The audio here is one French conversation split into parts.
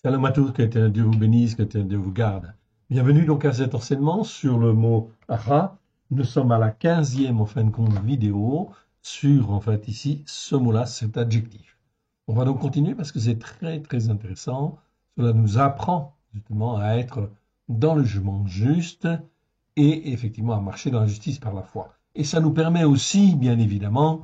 Shalom à tous, que Dieu vous bénisse, que Dieu vous garde. Bienvenue donc à cet enseignement sur le mot ra. Nous sommes à la 15e en fin de compte vidéo sur en fait ici ce mot-là, cet adjectif. On va donc continuer parce que c'est très intéressant. Cela nous apprend justement à être dans le jugement juste et effectivement à marcher dans la justice par la foi. Et ça nous permet aussi, bien évidemment,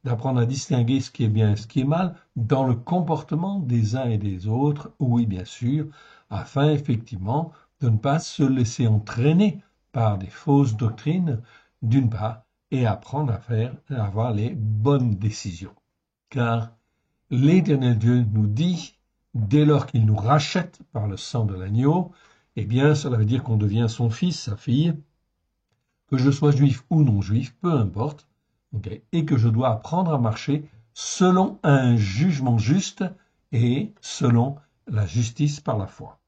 d'apprendre à distinguer ce qui est bien et ce qui est mal dans le comportement des uns et des autres, oui bien sûr, afin effectivement de ne pas se laisser entraîner par des fausses doctrines, d'une part, et apprendre à avoir les bonnes décisions. Car l'Éternel Dieu nous dit, dès lors qu'il nous rachète par le sang de l'agneau, eh bien, cela veut dire qu'on devient son fils, sa fille, que je sois juif ou non juif, peu importe, et que je dois apprendre à marcher selon un jugement juste et selon la justice par la foi.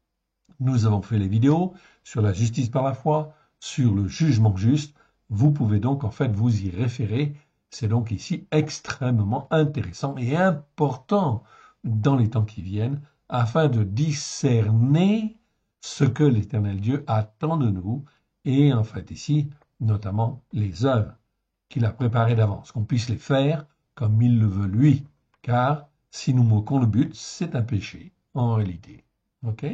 Nous avons fait les vidéos sur la justice par la foi, sur le jugement juste. Vous pouvez donc en fait vous y référer. C'est donc ici extrêmement intéressant et important dans les temps qui viennent afin de discerner ce que l'Éternel Dieu attend de nous et en fait ici notamment les œuvres qu'il a préparées d'avance, qu'on puisse les faire comme il le veut lui. Car si nous moquons le but, c'est un péché en réalité. Ok?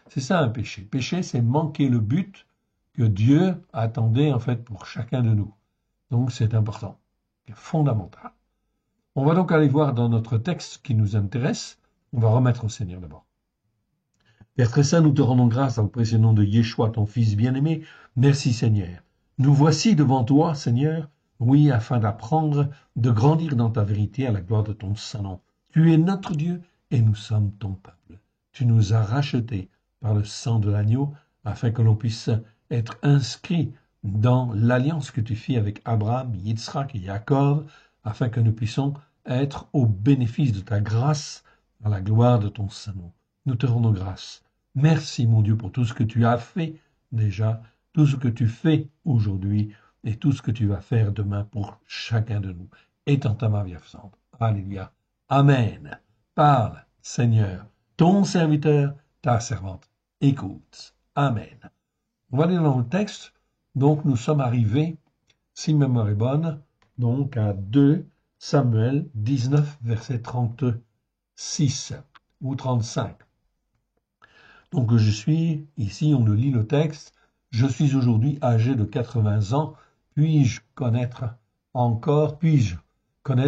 C'est ça un péché. Péché, c'est manquer le but que Dieu attendait en fait pour chacun de nous. Donc c'est important, c'est fondamental. On va donc aller voir dans notre texte qui nous intéresse. On va remettre au Seigneur d'abord. Père très saint, nous te rendons grâce dans le précieux nom de Yeshua, ton Fils bien-aimé. Merci Seigneur. Nous voici devant toi, Seigneur, oui, afin d'apprendre, de grandir dans ta vérité à la gloire de ton saint nom. Tu es notre Dieu et nous sommes ton peuple. Tu nous as rachetés par le sang de l'agneau, afin que l'on puisse être inscrit dans l'alliance que tu fis avec Abraham, Yitzhak et Jacob, afin que nous puissions être au bénéfice de ta grâce, à la gloire de ton saint nom. Nous te rendons grâce. Merci, mon Dieu, pour tout ce que tu as fait déjà, tout ce que tu fais aujourd'hui et tout ce que tu vas faire demain pour chacun de nous. Étant ta main bienfaisante. Alléluia. Amen. Parle, Seigneur, ton serviteur, ta servante. Écoute. Amen. On va aller dans le texte. Donc, nous sommes arrivés, si ma mémoire est bonne, donc à 2 Samuel 19, verset 36 ou 35. Donc, je suis, ici, on le lit le texte, je suis aujourd'hui âgé de 80 ans, puis-je connaître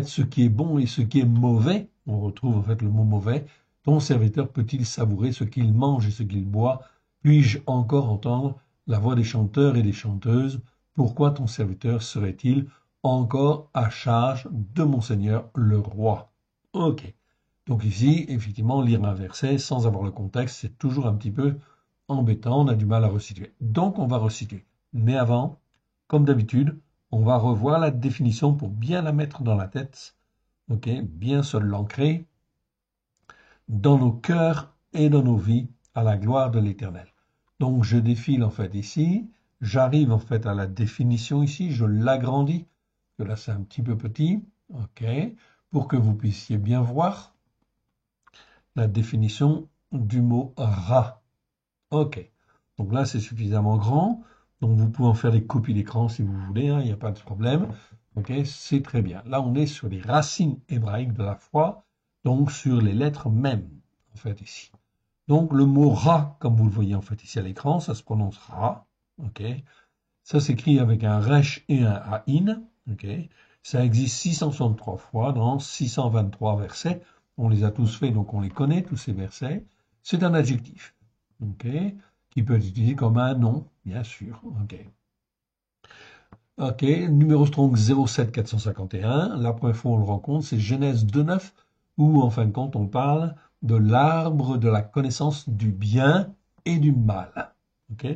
ce qui est bon et ce qui est mauvais? On retrouve en fait le mot mauvais. Ton serviteur peut-il savourer ce qu'il mange et ce qu'il boit? Puis-je encore entendre la voix des chanteurs et des chanteuses? Pourquoi ton serviteur serait-il encore à charge de mon Seigneur le roi? Ok. Donc ici, effectivement, lire un verset sans avoir le contexte, c'est toujours un petit peu embêtant, on a du mal à resituer. Donc on va resituer. Mais avant, comme d'habitude, on va revoir la définition pour bien la mettre dans la tête, bien se l'ancrer dans nos cœurs et dans nos vies à la gloire de l'Éternel. Donc je défile en fait ici, j'arrive en fait à la définition ici, je l'agrandis, que là c'est un petit peu petit, pour que vous puissiez bien voir la définition du mot ra. Ok, donc là c'est suffisamment grand, donc vous pouvez en faire des copies d'écran si vous voulez, il n'y a pas de problème. Ok, c'est très bien. Là on est sur les racines hébraïques de la foi, donc sur les lettres mêmes, en fait ici. Donc le mot ra, comme vous le voyez en fait ici à l'écran, ça se prononce ra, ça s'écrit avec un resh et un aïn, ça existe 663 fois dans 623 versets. On les a tous faits, donc on les connaît, tous ces versets. C'est un adjectif, qui peut être utilisé comme un nom, bien sûr. Numéro Strong 07451. La première fois on le rencontre, c'est Genèse 2.9, où en fin de compte on parle de l'arbre de la connaissance du bien et du mal.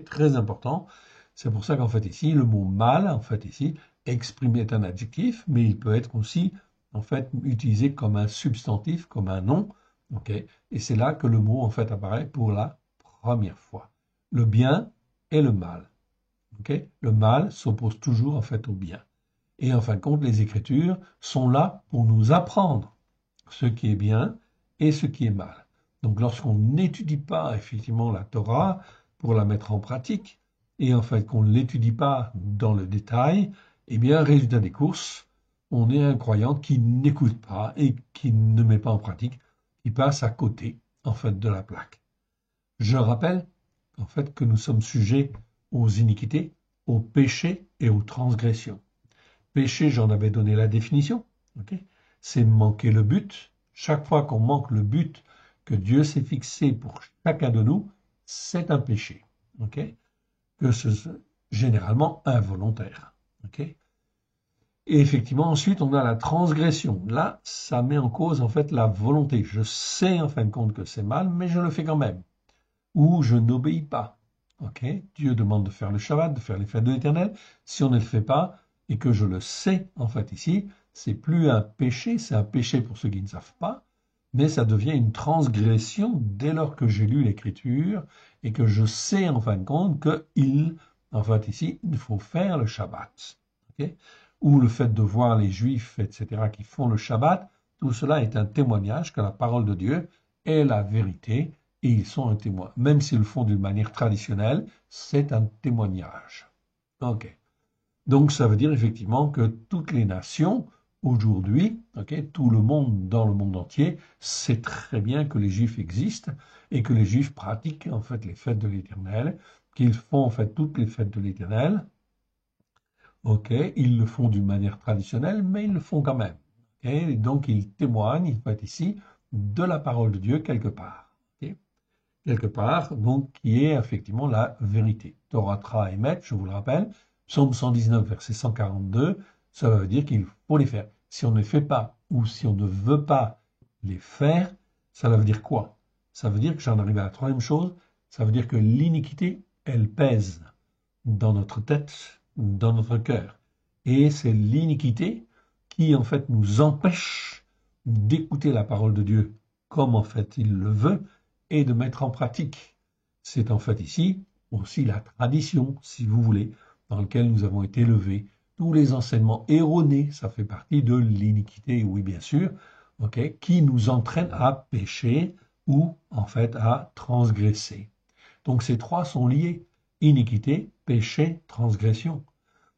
Très important. C'est pour ça qu'en fait ici, le mot mal, en fait ici, exprimé est un adjectif, mais il peut être aussi en fait utilisé comme un substantif, comme un nom. Et c'est là que le mot en fait apparaît pour la première fois. Le bien et le mal. Le mal s'oppose toujours en fait au bien. Et en fin de compte, les Écritures sont là pour nous apprendre ce qui est bien et ce qui est mal. Donc lorsqu'on n'étudie pas effectivement la Torah pour la mettre en pratique, et en fait qu'on ne l'étudie pas dans le détail, eh bien, résultat des courses, on est un croyant qui n'écoute pas et qui ne met pas en pratique, qui passe à côté en fait de la plaque. Je rappelle en fait que nous sommes sujets aux iniquités, aux péchés et aux transgressions. Péché, j'en avais donné la définition, okay, c'est manquer le but. Chaque fois qu'on manque le but que Dieu s'est fixé pour chacun de nous, c'est un péché, okay, que ce généralement involontaire. Okay. Et effectivement, ensuite, on a la transgression. Là, ça met en cause en fait la volonté. Je sais en fin de compte que c'est mal, mais je le fais quand même. Ou je n'obéis pas. Okay. Dieu demande de faire le Shabbat, de faire les fêtes de l'Éternel. Si on ne le fait pas, et que je le sais en fait ici, c'est plus un péché, c'est un péché pour ceux qui ne savent pas, mais ça devient une transgression dès lors que j'ai lu l'Écriture et que je sais en fin de compte qu'il, en fait ici, il faut faire le Shabbat. Okay, ou le fait de voir les Juifs, etc., qui font le Shabbat, tout cela est un témoignage que la parole de Dieu est la vérité et ils sont un témoin. Même s'ils le font d'une manière traditionnelle, c'est un témoignage. Ok. Donc ça veut dire effectivement que toutes les nations, aujourd'hui, okay, tout le monde dans le monde entier, sait très bien que les Juifs existent et que les Juifs pratiquent en fait les fêtes de l'Éternel, qu'ils font en fait toutes les fêtes de l'Éternel. Ok, ils le font d'une manière traditionnelle, mais ils le font quand même. Okay, et donc ils témoignent, ils sont ici de la parole de Dieu quelque part. Okay, quelque part, donc qui est effectivement la vérité. Torah, Tra, Emet, je vous le rappelle, Psaume 119, verset 142, ça veut dire qu'il faut les faire. Si on ne les fait pas, ou si on ne veut pas les faire, ça veut dire quoi? Ça veut dire que j'en arrive à la troisième chose, ça veut dire que l'iniquité, elle pèse dans notre tête, dans notre cœur. Et c'est l'iniquité qui, en fait, nous empêche d'écouter la parole de Dieu comme, en fait, il le veut, et de mettre en pratique. C'est, en fait, ici, aussi la tradition, si vous voulez, dans laquelle nous avons été élevés. Tous les enseignements erronés, ça fait partie de l'iniquité, oui, bien sûr, okay, qui nous entraîne à pécher ou, en fait, à transgresser. Donc, ces trois sont liés. Iniquité, péché, transgression.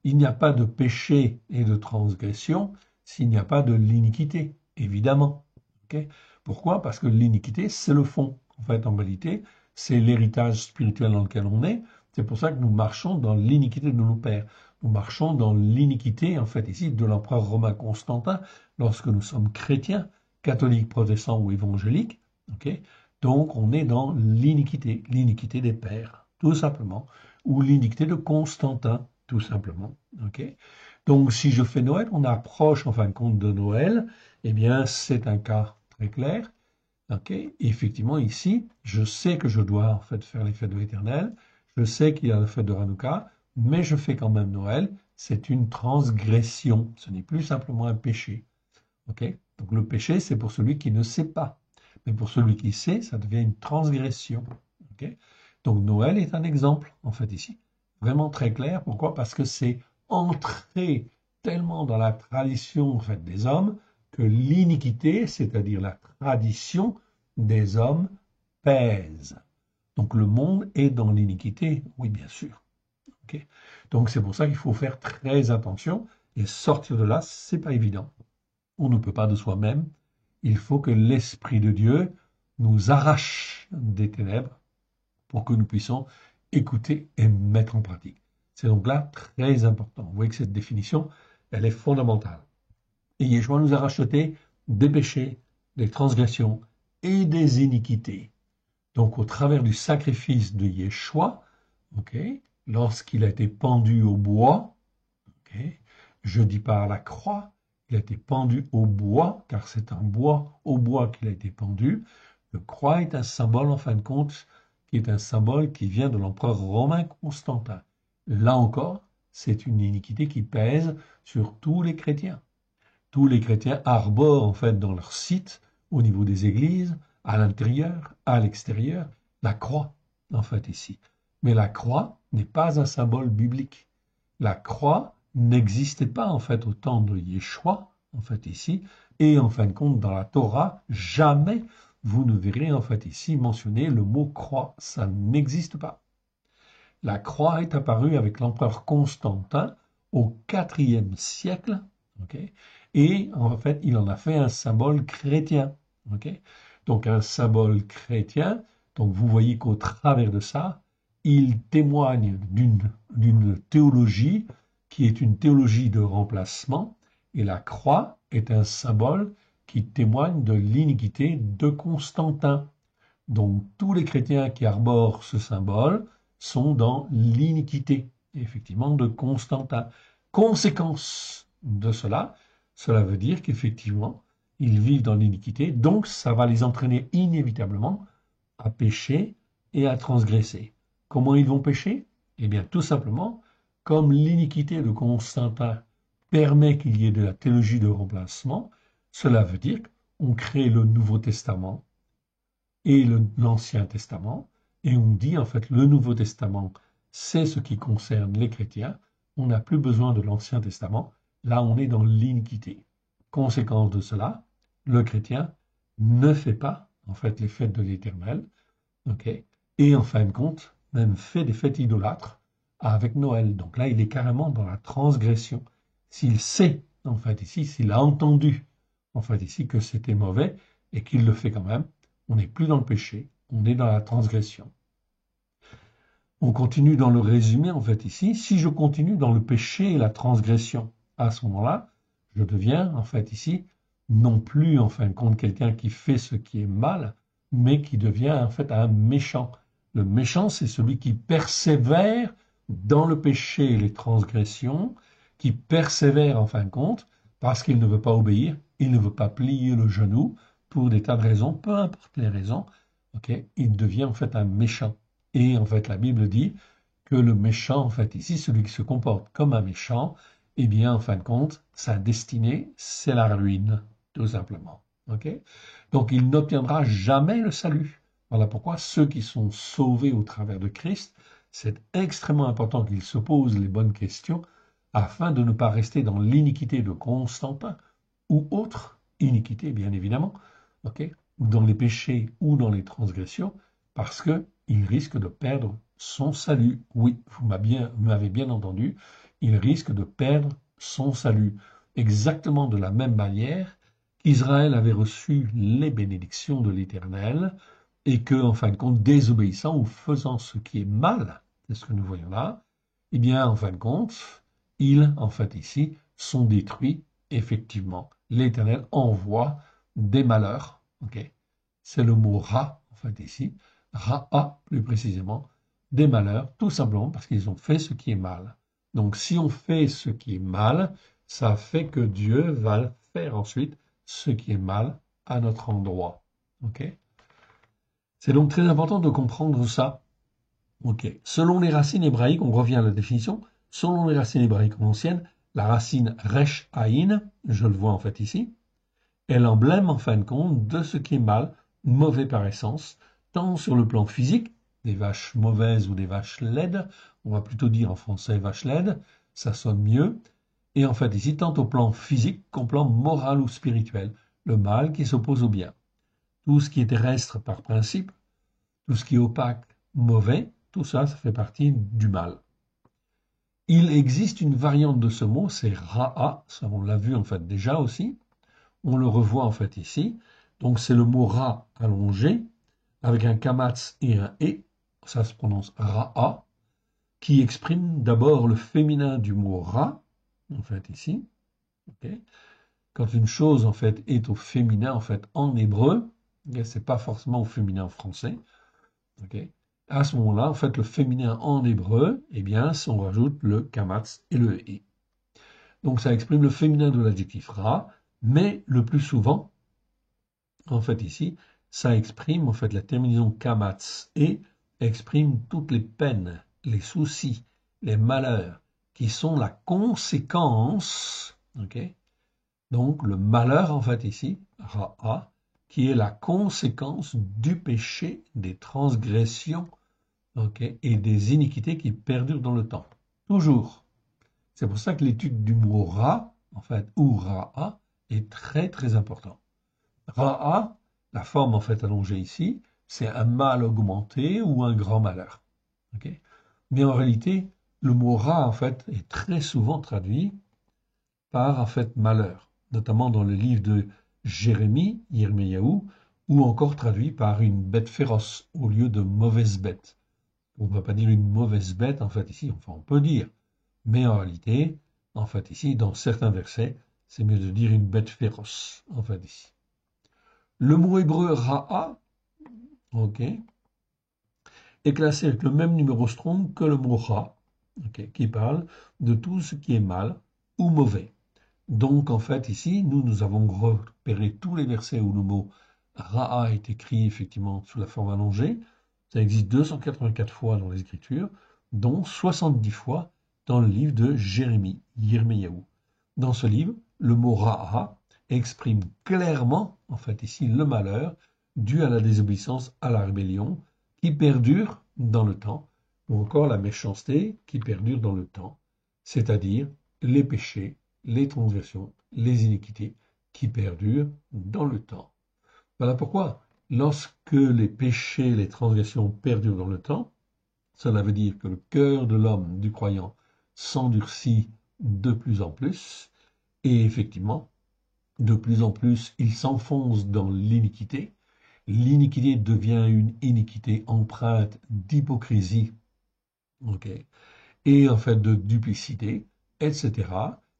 Il n'y a pas de péché et de transgression s'il n'y a pas de l'iniquité, évidemment. Okay, pourquoi? Parce que l'iniquité, c'est le fond. En fait, en réalité, c'est l'héritage spirituel dans lequel on est. C'est pour ça que nous marchons dans l'iniquité de nos pères. Nous marchons dans l'iniquité, en fait, ici, de l'empereur romain Constantin, lorsque nous sommes chrétiens, catholiques, protestants ou évangéliques. Okay, donc, on est dans l'iniquité des pères, tout simplement, ou l'iniquité de Constantin, tout simplement. Okay, donc, si je fais Noël, on approche en fin de compte de Noël, eh bien, c'est un cas très clair. Okay, et effectivement, ici, je sais que je dois en fait faire les fêtes de l'Éternel, je sais qu'il y a la fête de Hanouka, mais je fais quand même Noël. C'est une transgression, ce n'est plus simplement un péché. Okay, donc, le péché, c'est pour celui qui ne sait pas. Mais pour celui qui sait, ça devient une transgression. Okay, donc, Noël est un exemple, en fait, ici. Vraiment très clair. Pourquoi? Parce que c'est entré tellement dans la tradition en fait, des hommes que l'iniquité, c'est-à-dire la tradition des hommes, pèse. Donc le monde est dans l'iniquité, oui bien sûr. Okay, donc c'est pour ça qu'il faut faire très attention et sortir de là, c'est pas évident. On ne peut pas de soi-même. Il faut que l'Esprit de Dieu nous arrache des ténèbres pour que nous puissions écouter et mettre en pratique. C'est donc là très important. Vous voyez que cette définition, elle est fondamentale. Et Yeshua nous a racheté des péchés, des transgressions et des iniquités. Donc au travers du sacrifice de Yeshua, okay, lorsqu'il a été pendu au bois, okay, je dis pas à la croix, il a été pendu au bois, car c'est un bois au bois qu'il a été pendu. Le croix est un symbole, en fin de compte, qui est un symbole qui vient de l'empereur romain Constantin. Là encore, c'est une iniquité qui pèse sur tous les chrétiens. Tous les chrétiens arborent en fait dans leur site, au niveau des églises, à l'intérieur, à l'extérieur, la croix, en fait ici. Mais la croix n'est pas un symbole biblique. La croix n'existait pas en fait au temps de Yeshua, en fait ici, et en fin de compte dans la Torah, jamais vous ne verrez en fait ici mentionner le mot croix. Ça n'existe pas. La croix est apparue avec l'empereur Constantin au IVe siècle, okay, et en fait, il en a fait un symbole chrétien. Okay. Donc un symbole chrétien, donc vous voyez qu'au travers de ça, il témoigne d'une théologie qui est une théologie de remplacement, et la croix est un symbole qui témoigne de l'iniquité de Constantin. Donc tous les chrétiens qui arborent ce symbole sont dans l'iniquité, effectivement, de Constantin. Conséquence de cela, cela veut dire qu'effectivement, ils vivent dans l'iniquité, donc ça va les entraîner inévitablement à pécher et à transgresser. Comment ils vont pécher? Eh bien, tout simplement, comme l'iniquité de Constantin permet qu'il y ait de la théologie de remplacement, cela veut dire qu'on crée le Nouveau Testament et l'Ancien Testament, et on dit en fait le Nouveau Testament, c'est ce qui concerne les chrétiens, on n'a plus besoin de l'Ancien Testament, là on est dans l'iniquité. Conséquence de cela, le chrétien ne fait pas en fait les fêtes de l'Éternel, okay, et en fin de compte, même fait des fêtes idolâtres avec Noël. Donc là, il est carrément dans la transgression. S'il sait, en fait, ici, s'il a entendu, en fait, ici, que c'était mauvais et qu'il le fait quand même, on n'est plus dans le péché, on est dans la transgression. On continue dans le résumé, en fait, ici. Si je continue dans le péché et la transgression, à ce moment-là, je deviens, en fait, ici, non plus, en fin de compte, quelqu'un qui fait ce qui est mal, mais qui devient, en fait, un méchant. Le méchant, c'est celui qui persévère dans le péché et les transgressions, qui persévère, en fin de compte, parce qu'il ne veut pas obéir, il ne veut pas plier le genou, pour des tas de raisons, peu importe les raisons, okay, il devient, en fait, un méchant. Et en fait, la Bible dit que le méchant, en fait, ici, celui qui se comporte comme un méchant, eh bien, en fin de compte, sa destinée, c'est la ruine, tout simplement. Okay. Donc, il n'obtiendra jamais le salut. Voilà pourquoi ceux qui sont sauvés au travers de Christ, c'est extrêmement important qu'ils se posent les bonnes questions afin de ne pas rester dans l'iniquité de Constantin ou autre iniquité, bien évidemment, okay, dans les péchés ou dans les transgressions, parce que il risque de perdre son salut. Oui, vous m'avez bien entendu, il risque de perdre son salut. Exactement de la même manière qu'Israël avait reçu les bénédictions de l'Éternel et que, en fin de compte, désobéissant ou faisant ce qui est mal, c'est ce que nous voyons là, eh bien, en fin de compte, ils, en fait, ici, sont détruits, effectivement. L'Éternel envoie des malheurs, ok? C'est le mot ra, en fait, ici, Ra'a, plus précisément, des malheurs, tout simplement parce qu'ils ont fait ce qui est mal. Donc, si on fait ce qui est mal, ça fait que Dieu va faire ensuite ce qui est mal à notre endroit. Okay. C'est donc très important de comprendre ça. Okay. Selon les racines hébraïques, on revient à la définition, selon les racines hébraïques anciennes, la racine resh aïn, je le vois en fait ici, est l'emblème en fin de compte de ce qui est mal, mauvais par essence, tant sur le plan physique, des vaches mauvaises ou des vaches laides, on va plutôt dire en français vaches laides, ça sonne mieux, et en fait ici, tant au plan physique qu'au plan moral ou spirituel, le mal qui s'oppose au bien. Tout ce qui est terrestre par principe, tout ce qui est opaque, mauvais, tout ça, ça fait partie du mal. Il existe une variante de ce mot, c'est ra'a, ça on l'a vu en fait déjà aussi, on le revoit en fait ici, donc c'est le mot ra allongé, avec un kamatz et un e, ça se prononce ra'a, qui exprime d'abord le féminin du mot ra, en fait ici. Okay. Quand une chose en fait est au féminin en fait en hébreu, c'est pas forcément au féminin en français. Okay. À ce moment-là, en fait, le féminin en hébreu, eh bien, on rajoute le kamatz et le e. Donc ça exprime le féminin de l'adjectif ra, mais le plus souvent, en fait ici, ça exprime en fait la terminaison kamatz et exprime toutes les peines, les soucis, les malheurs qui sont la conséquence, okay. Donc le malheur en fait ici, ra'a, qui est la conséquence du péché, des transgressions, okay, et des iniquités qui perdurent dans le temps. Toujours. C'est pour ça que l'étude du mot ra, en fait, ou ra'a, est très très important. Ra'a La forme, en fait, allongée ici, c'est un mal augmenté ou un grand malheur. Okay. Mais en réalité, le mot ra, en fait, est très souvent traduit par, en fait, malheur, notamment dans le livre de Jérémie, Yirmiyahu, ou encore traduit par une bête féroce au lieu de mauvaise bête. On ne va pas dire une mauvaise bête, en fait, ici, enfin, on peut dire, mais en réalité, en fait, ici, dans certains versets, c'est mieux de dire une bête féroce, en fait, ici. Le mot hébreu ra'a, ok, est classé avec le même numéro strong que le mot ra, okay, qui parle de tout ce qui est mal ou mauvais. Donc, en fait, ici, nous avons repéré tous les versets où le mot ra'a est écrit effectivement sous la forme allongée. Ça existe 284 fois dans les Écritures, dont 70 fois dans le livre de Jérémie, Yirmiyahu. Dans ce livre, le mot ra'a exprime clairement, en fait, ici, le malheur dû à la désobéissance, à la rébellion, qui perdure dans le temps, ou encore la méchanceté qui perdure dans le temps, c'est-à-dire les péchés, les transgressions, les iniquités qui perdurent dans le temps. Voilà pourquoi, lorsque les péchés, les transgressions perdurent dans le temps, cela veut dire que le cœur de l'homme, du croyant, s'endurcit de plus en plus, et effectivement, de plus en plus, il s'enfonce dans l'iniquité. L'iniquité devient une iniquité empreinte d'hypocrisie, okay, et en fait de duplicité, etc.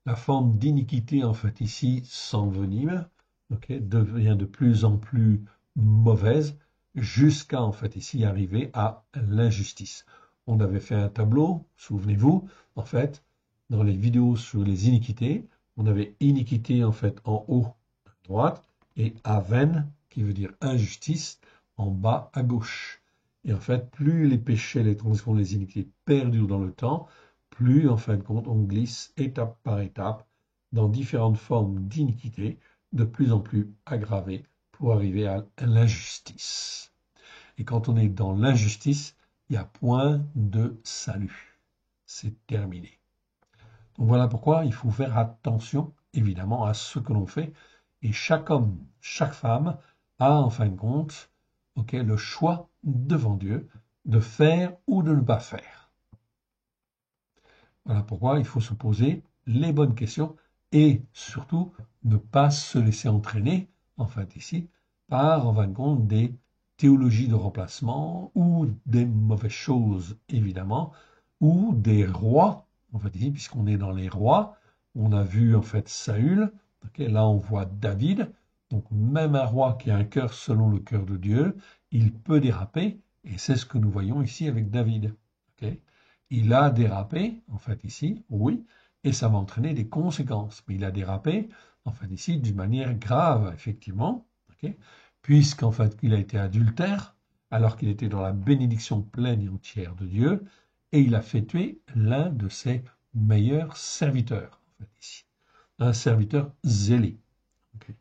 La forme d'iniquité, en fait, ici, s'envenime, okay, devient de plus en plus mauvaise, jusqu'à, en fait, ici, arriver à l'injustice. On avait fait un tableau, souvenez-vous, en fait, dans les vidéos sur les iniquités, on avait iniquité, en fait, en haut à droite, et aven, qui veut dire injustice, en bas à gauche. Et en fait, plus les péchés, les transgressions, les iniquités perdurent dans le temps, plus, en fin de compte, on glisse étape par étape dans différentes formes d'iniquité, de plus en plus aggravées pour arriver à l'injustice. Et quand on est dans l'injustice, il n'y a point de salut. C'est terminé. Donc voilà pourquoi il faut faire attention, évidemment, à ce que l'on fait. Et chaque homme, chaque femme a, en fin de compte, okay, le choix devant Dieu de faire ou de ne pas faire. Voilà pourquoi il faut se poser les bonnes questions et surtout ne pas se laisser entraîner, en fait ici, par, en fin de compte, des théologies de remplacement ou des mauvaises choses, évidemment, ou des rois, en fait ici, puisqu'on est dans les rois, on a vu en fait Saül, okay, là on voit David, donc même un roi qui a un cœur selon le cœur de Dieu, il peut déraper, et c'est ce que nous voyons ici avec David. Okay. Il a dérapé, en fait ici, oui, et ça va entraîner des conséquences. Mais il a dérapé, en fait ici, d'une manière grave, effectivement, okay, puisqu'en fait il a été adultère, alors qu'il était dans la bénédiction pleine et entière de Dieu, et il a fait tuer l'un de ses meilleurs serviteurs, en fait ici, un serviteur zélé. Okay.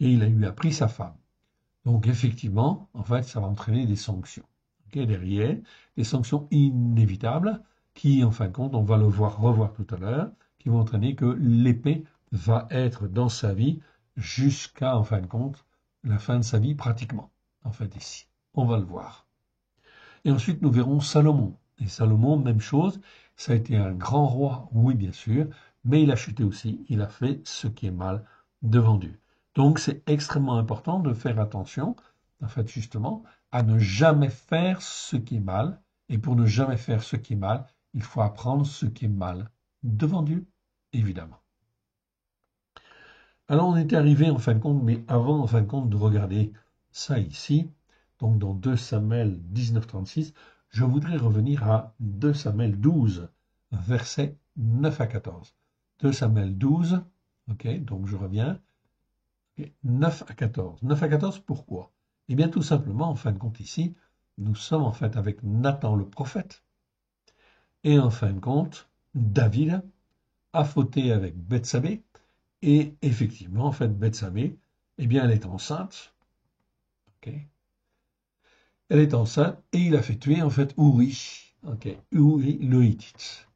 Et il a lui a pris sa femme. Donc effectivement, en fait, ça va entraîner des sanctions. Okay, derrière, des sanctions inévitables qui, en fin de compte, on va le revoir tout à l'heure, qui vont entraîner que l'épée va être dans sa vie jusqu'à, en fin de compte, la fin de sa vie pratiquement. En fait, ici, on va le voir. Et ensuite, nous verrons Salomon. Et Salomon, même chose, ça a été un grand roi, oui, bien sûr, mais il a chuté aussi, il a fait ce qui est mal devant Dieu. Donc, c'est extrêmement important de faire attention, en fait, justement, à ne jamais faire ce qui est mal. Et pour ne jamais faire ce qui est mal, il faut apprendre ce qui est mal devant Dieu, évidemment. Alors, on était arrivé, en fin de compte, mais avant, en fin de compte, de regarder ça ici, donc dans 2 Samuel 19-36, je voudrais revenir à 2 Samuel 12, versets 9 à 14. 2 Samuel 12, ok, donc je reviens, okay, 9 à 14. 9 à 14, pourquoi? Eh bien, tout simplement, en fin de compte, ici, nous sommes en fait avec Nathan le prophète, et en fin de compte, David a fauté avec Bethsabée, et effectivement, en fait, Bethsabée, eh bien, elle est enceinte, ok. Elle est enceinte et il a fait tuer en fait Uri, okay, Uri le Hittite.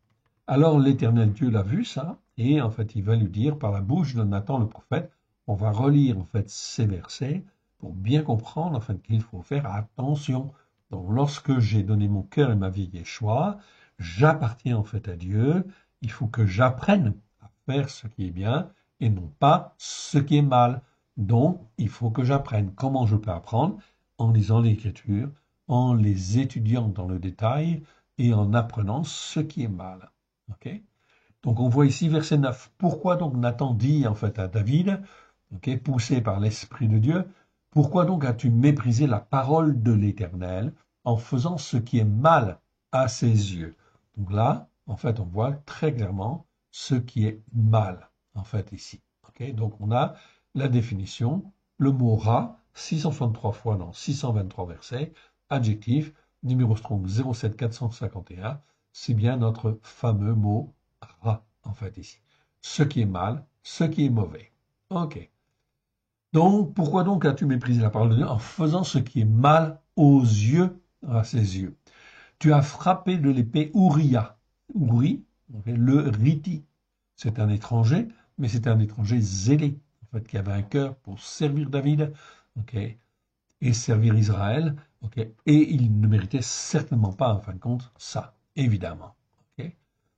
Alors l'Éternel Dieu l'a vu ça et en fait il va lui dire par la bouche de Nathan le prophète, on va relire en fait ces versets pour bien comprendre, enfin, qu'il faut faire attention. Donc, lorsque j'ai donné mon cœur et ma vie à Yeshua, j'appartiens en fait à Dieu. Il faut que j'apprenne à faire ce qui est bien et non pas ce qui est mal. Donc, il faut que j'apprenne. Comment je peux apprendre? En lisant l'Écriture, en les étudiant dans le détail et en apprenant ce qui est mal. Ok? Donc, on voit ici verset 9. Pourquoi donc Nathan dit en fait à David, ok, poussé par l'Esprit de Dieu, pourquoi donc as-tu méprisé la parole de l'Éternel en faisant ce qui est mal à ses yeux? Donc là, en fait, on voit très clairement ce qui est mal, en fait, ici. Ok, donc on a la définition, le mot rat, 663 fois dans 623 versets, adjectif, numéro strong 07451, c'est bien notre fameux mot rat, en fait, ici. Ce qui est mal, ce qui est mauvais. Ok. Donc, pourquoi donc as-tu méprisé la parole de Dieu en faisant ce qui est mal aux yeux, à ses yeux? Tu as frappé de l'épée Uriah. Uri, le Riti. C'est un étranger, mais c'est un étranger zélé, en fait, qui avait un cœur pour servir David, ok, et servir Israël, ok, et il ne méritait certainement pas, en fin de compte, ça, évidemment. Ok.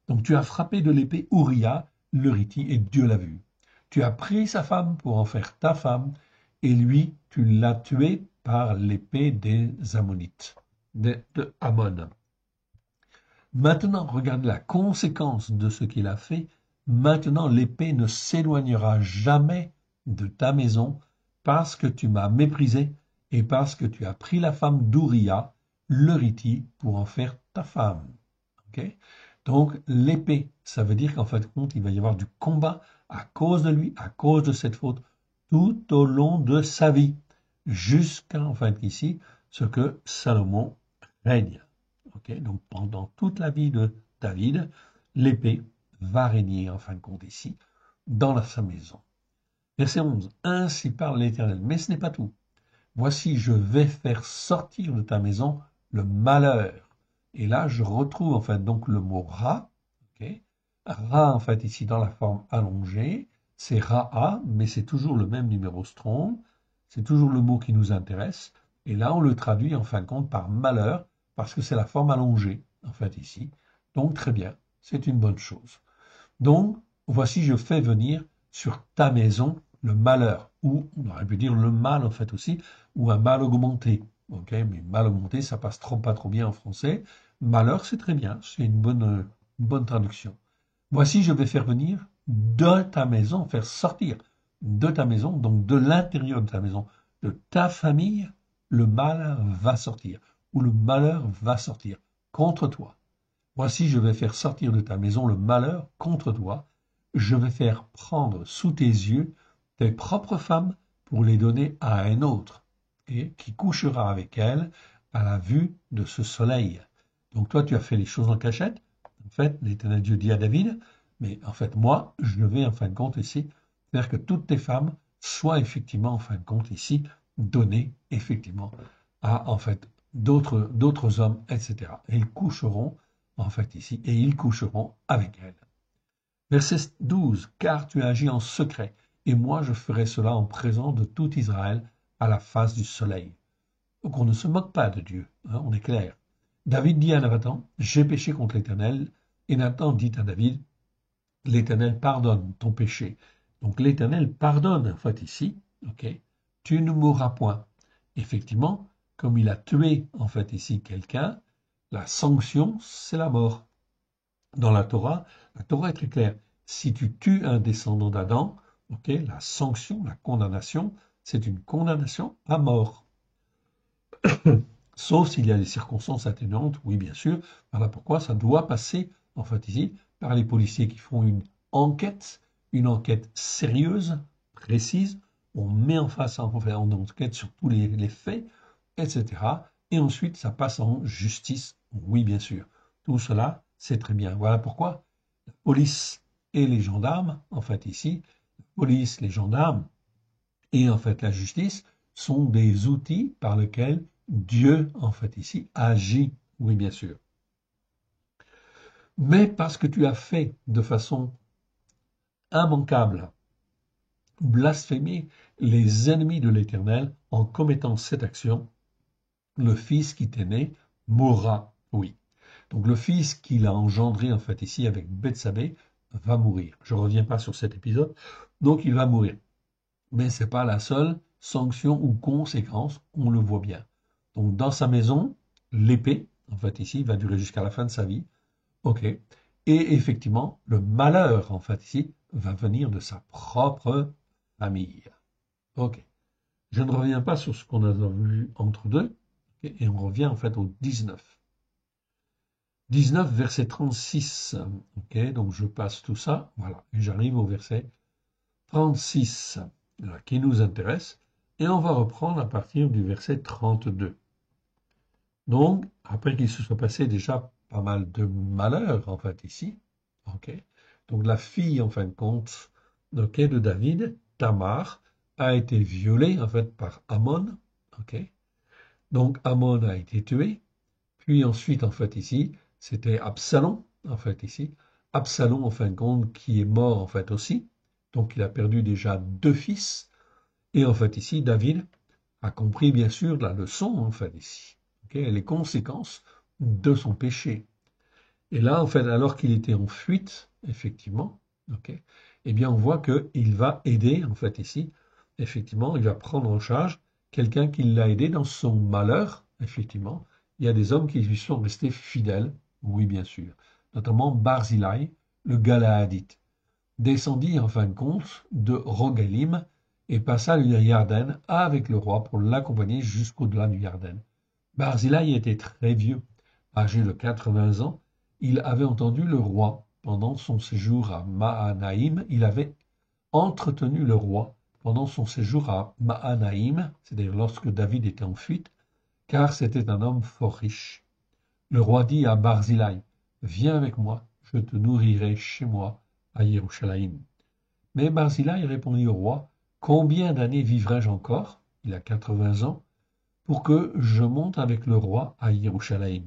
Donc, tu as frappé de l'épée Uriah, le Riti, et Dieu l'a vu. Tu as pris sa femme pour en faire ta femme, et lui, tu l'as tué par l'épée des Ammonites, de Ammon. Maintenant, regarde la conséquence de ce qu'il a fait. Maintenant, l'épée ne s'éloignera jamais de ta maison parce que tu m'as méprisé et parce que tu as pris la femme d'Uriah, le Riti, pour en faire ta femme. Okay. Donc, l'épée, ça veut dire qu'en fait, il va y avoir du combat à cause de lui, à cause de cette faute, tout au long de sa vie, jusqu'à, en fait, ici, ce que Salomon règne. Okay. Donc, pendant toute la vie de David, l'épée va régner, en fin de compte, ici, dans sa maison. Verset 11. Ainsi parle l'Éternel. Mais ce n'est pas tout. Voici, je vais faire sortir de ta maison le malheur. Et là, je retrouve en fait donc le mot ra. Okay. Ra, en fait, ici dans la forme allongée, c'est Ra'a, mais c'est toujours le même numéro strong. C'est toujours le mot qui nous intéresse. Et là, on le traduit en fin de compte par malheur, parce que c'est la forme allongée, en fait, ici. Donc, très bien, c'est une bonne chose. Donc, voici, je fais venir sur ta maison le malheur, ou on aurait pu dire le mal, en fait, aussi, ou un mal augmenté. Ok, mais mal augmenté, ça passe pas trop bien en français. Malheur, c'est très bien, c'est une bonne traduction. Voici, je vais faire venir de ta maison, faire sortir de ta maison, donc de l'intérieur de ta maison, de ta famille, le mal va sortir, ou le malheur va sortir contre toi. Voici, je vais faire sortir de ta maison le malheur contre toi. Je vais faire prendre sous tes yeux tes propres femmes pour les donner à un autre, et qui couchera avec elles à la vue de ce soleil. Donc toi, tu as fait les choses en cachette. En fait, l'Éternel Dieu dit à David, mais en fait, moi, je vais en fin de compte ici faire que toutes tes femmes soient effectivement en fin de compte ici données effectivement à en fait d'autres hommes, etc. Et ils coucheront en fait ici, et ils coucheront avec elle. Verset 12, car tu agis en secret, et moi je ferai cela en présence de tout Israël à la face du soleil. Donc on ne se moque pas de Dieu, hein, on est clair. David dit à Nathan, j'ai péché contre l'Éternel, et Nathan dit à David, l'Éternel pardonne ton péché. Donc l'Éternel pardonne, en fait ici, ok, tu ne mourras point. Effectivement, comme il a tué, en fait ici, quelqu'un, la sanction, c'est la mort. Dans la Torah est très claire. Si tu tues un descendant d'Adam, ok, la sanction, la condamnation, c'est une condamnation à mort. Sauf s'il y a des circonstances atténuantes, oui, bien sûr. Voilà pourquoi ça doit passer, en fait, ici, par les policiers qui font une enquête sérieuse, précise. On met en face, en enquête sur tous les faits, etc. Et ensuite, ça passe en justice, oui, bien sûr. Tout cela, c'est très bien. Voilà pourquoi la police et les gendarmes, en fait, ici, la police, les gendarmes et en fait la justice sont des outils par lesquels Dieu, en fait, ici, agit, oui, bien sûr. Mais parce que tu as fait de façon immanquable blasphémer les ennemis de l'Éternel en commettant cette action, le fils qui t'est né mourra, oui. Donc le fils qu'il a engendré en fait ici avec Bethsabée va mourir. Je ne reviens pas sur cet épisode, donc il va mourir. Mais ce n'est pas la seule sanction ou conséquence, on le voit bien. Donc dans sa maison, l'épée, en fait ici, va durer jusqu'à la fin de sa vie. Ok. Et effectivement, le malheur, en fait ici, va venir de sa propre famille. Ok. Je ne reviens pas sur ce qu'on a vu entre deux, okay, et on revient en fait au 19. 19, verset 36. Ok, donc je passe tout ça, voilà, et j'arrive au verset 36, qui nous intéresse, et on va reprendre à partir du verset 32. Donc, après qu'il se soit passé déjà pas mal de malheurs, en fait, ici, ok, donc la fille, en fin de compte, okay, de David, Tamar, a été violée, en fait, par Amon, ok, donc Amon a été tué, puis ensuite, en fait, ici, c'était Absalom, en fait, ici, Absalom, en fin de compte, qui est mort, en fait, aussi, donc il a perdu déjà 2 fils, et en fait, ici, David a compris, bien sûr, la leçon, en fait, ici, okay, les conséquences de son péché. Et là, en fait, alors qu'il était en fuite, effectivement, okay, eh bien, on voit qu'il va aider, en fait, ici, effectivement, il va prendre en charge quelqu'un qui l'a aidé dans son malheur, effectivement. Il y a des hommes qui lui sont restés fidèles, oui, bien sûr, notamment Barzillai, le Galaadite, descendit en fin de compte de Rogelim et passa le Yarden avec le roi pour l'accompagner jusqu'au-delà du Yarden. Barzillai était très vieux, âgé de 80 ans. Il avait entendu le roi pendant son séjour à Mahanaïm. Il avait entretenu le roi pendant son séjour à Mahanaïm, c'est-à-dire lorsque David était en fuite, car c'était un homme fort riche. Le roi dit à Barzillai, « Viens avec moi, je te nourrirai chez moi à Yerushalayim. » Mais Barzillai répondit au roi, « Combien d'années vivrai-je encore ?» Il a 80 ans, « pour que je monte avec le roi à Yerushalayim. »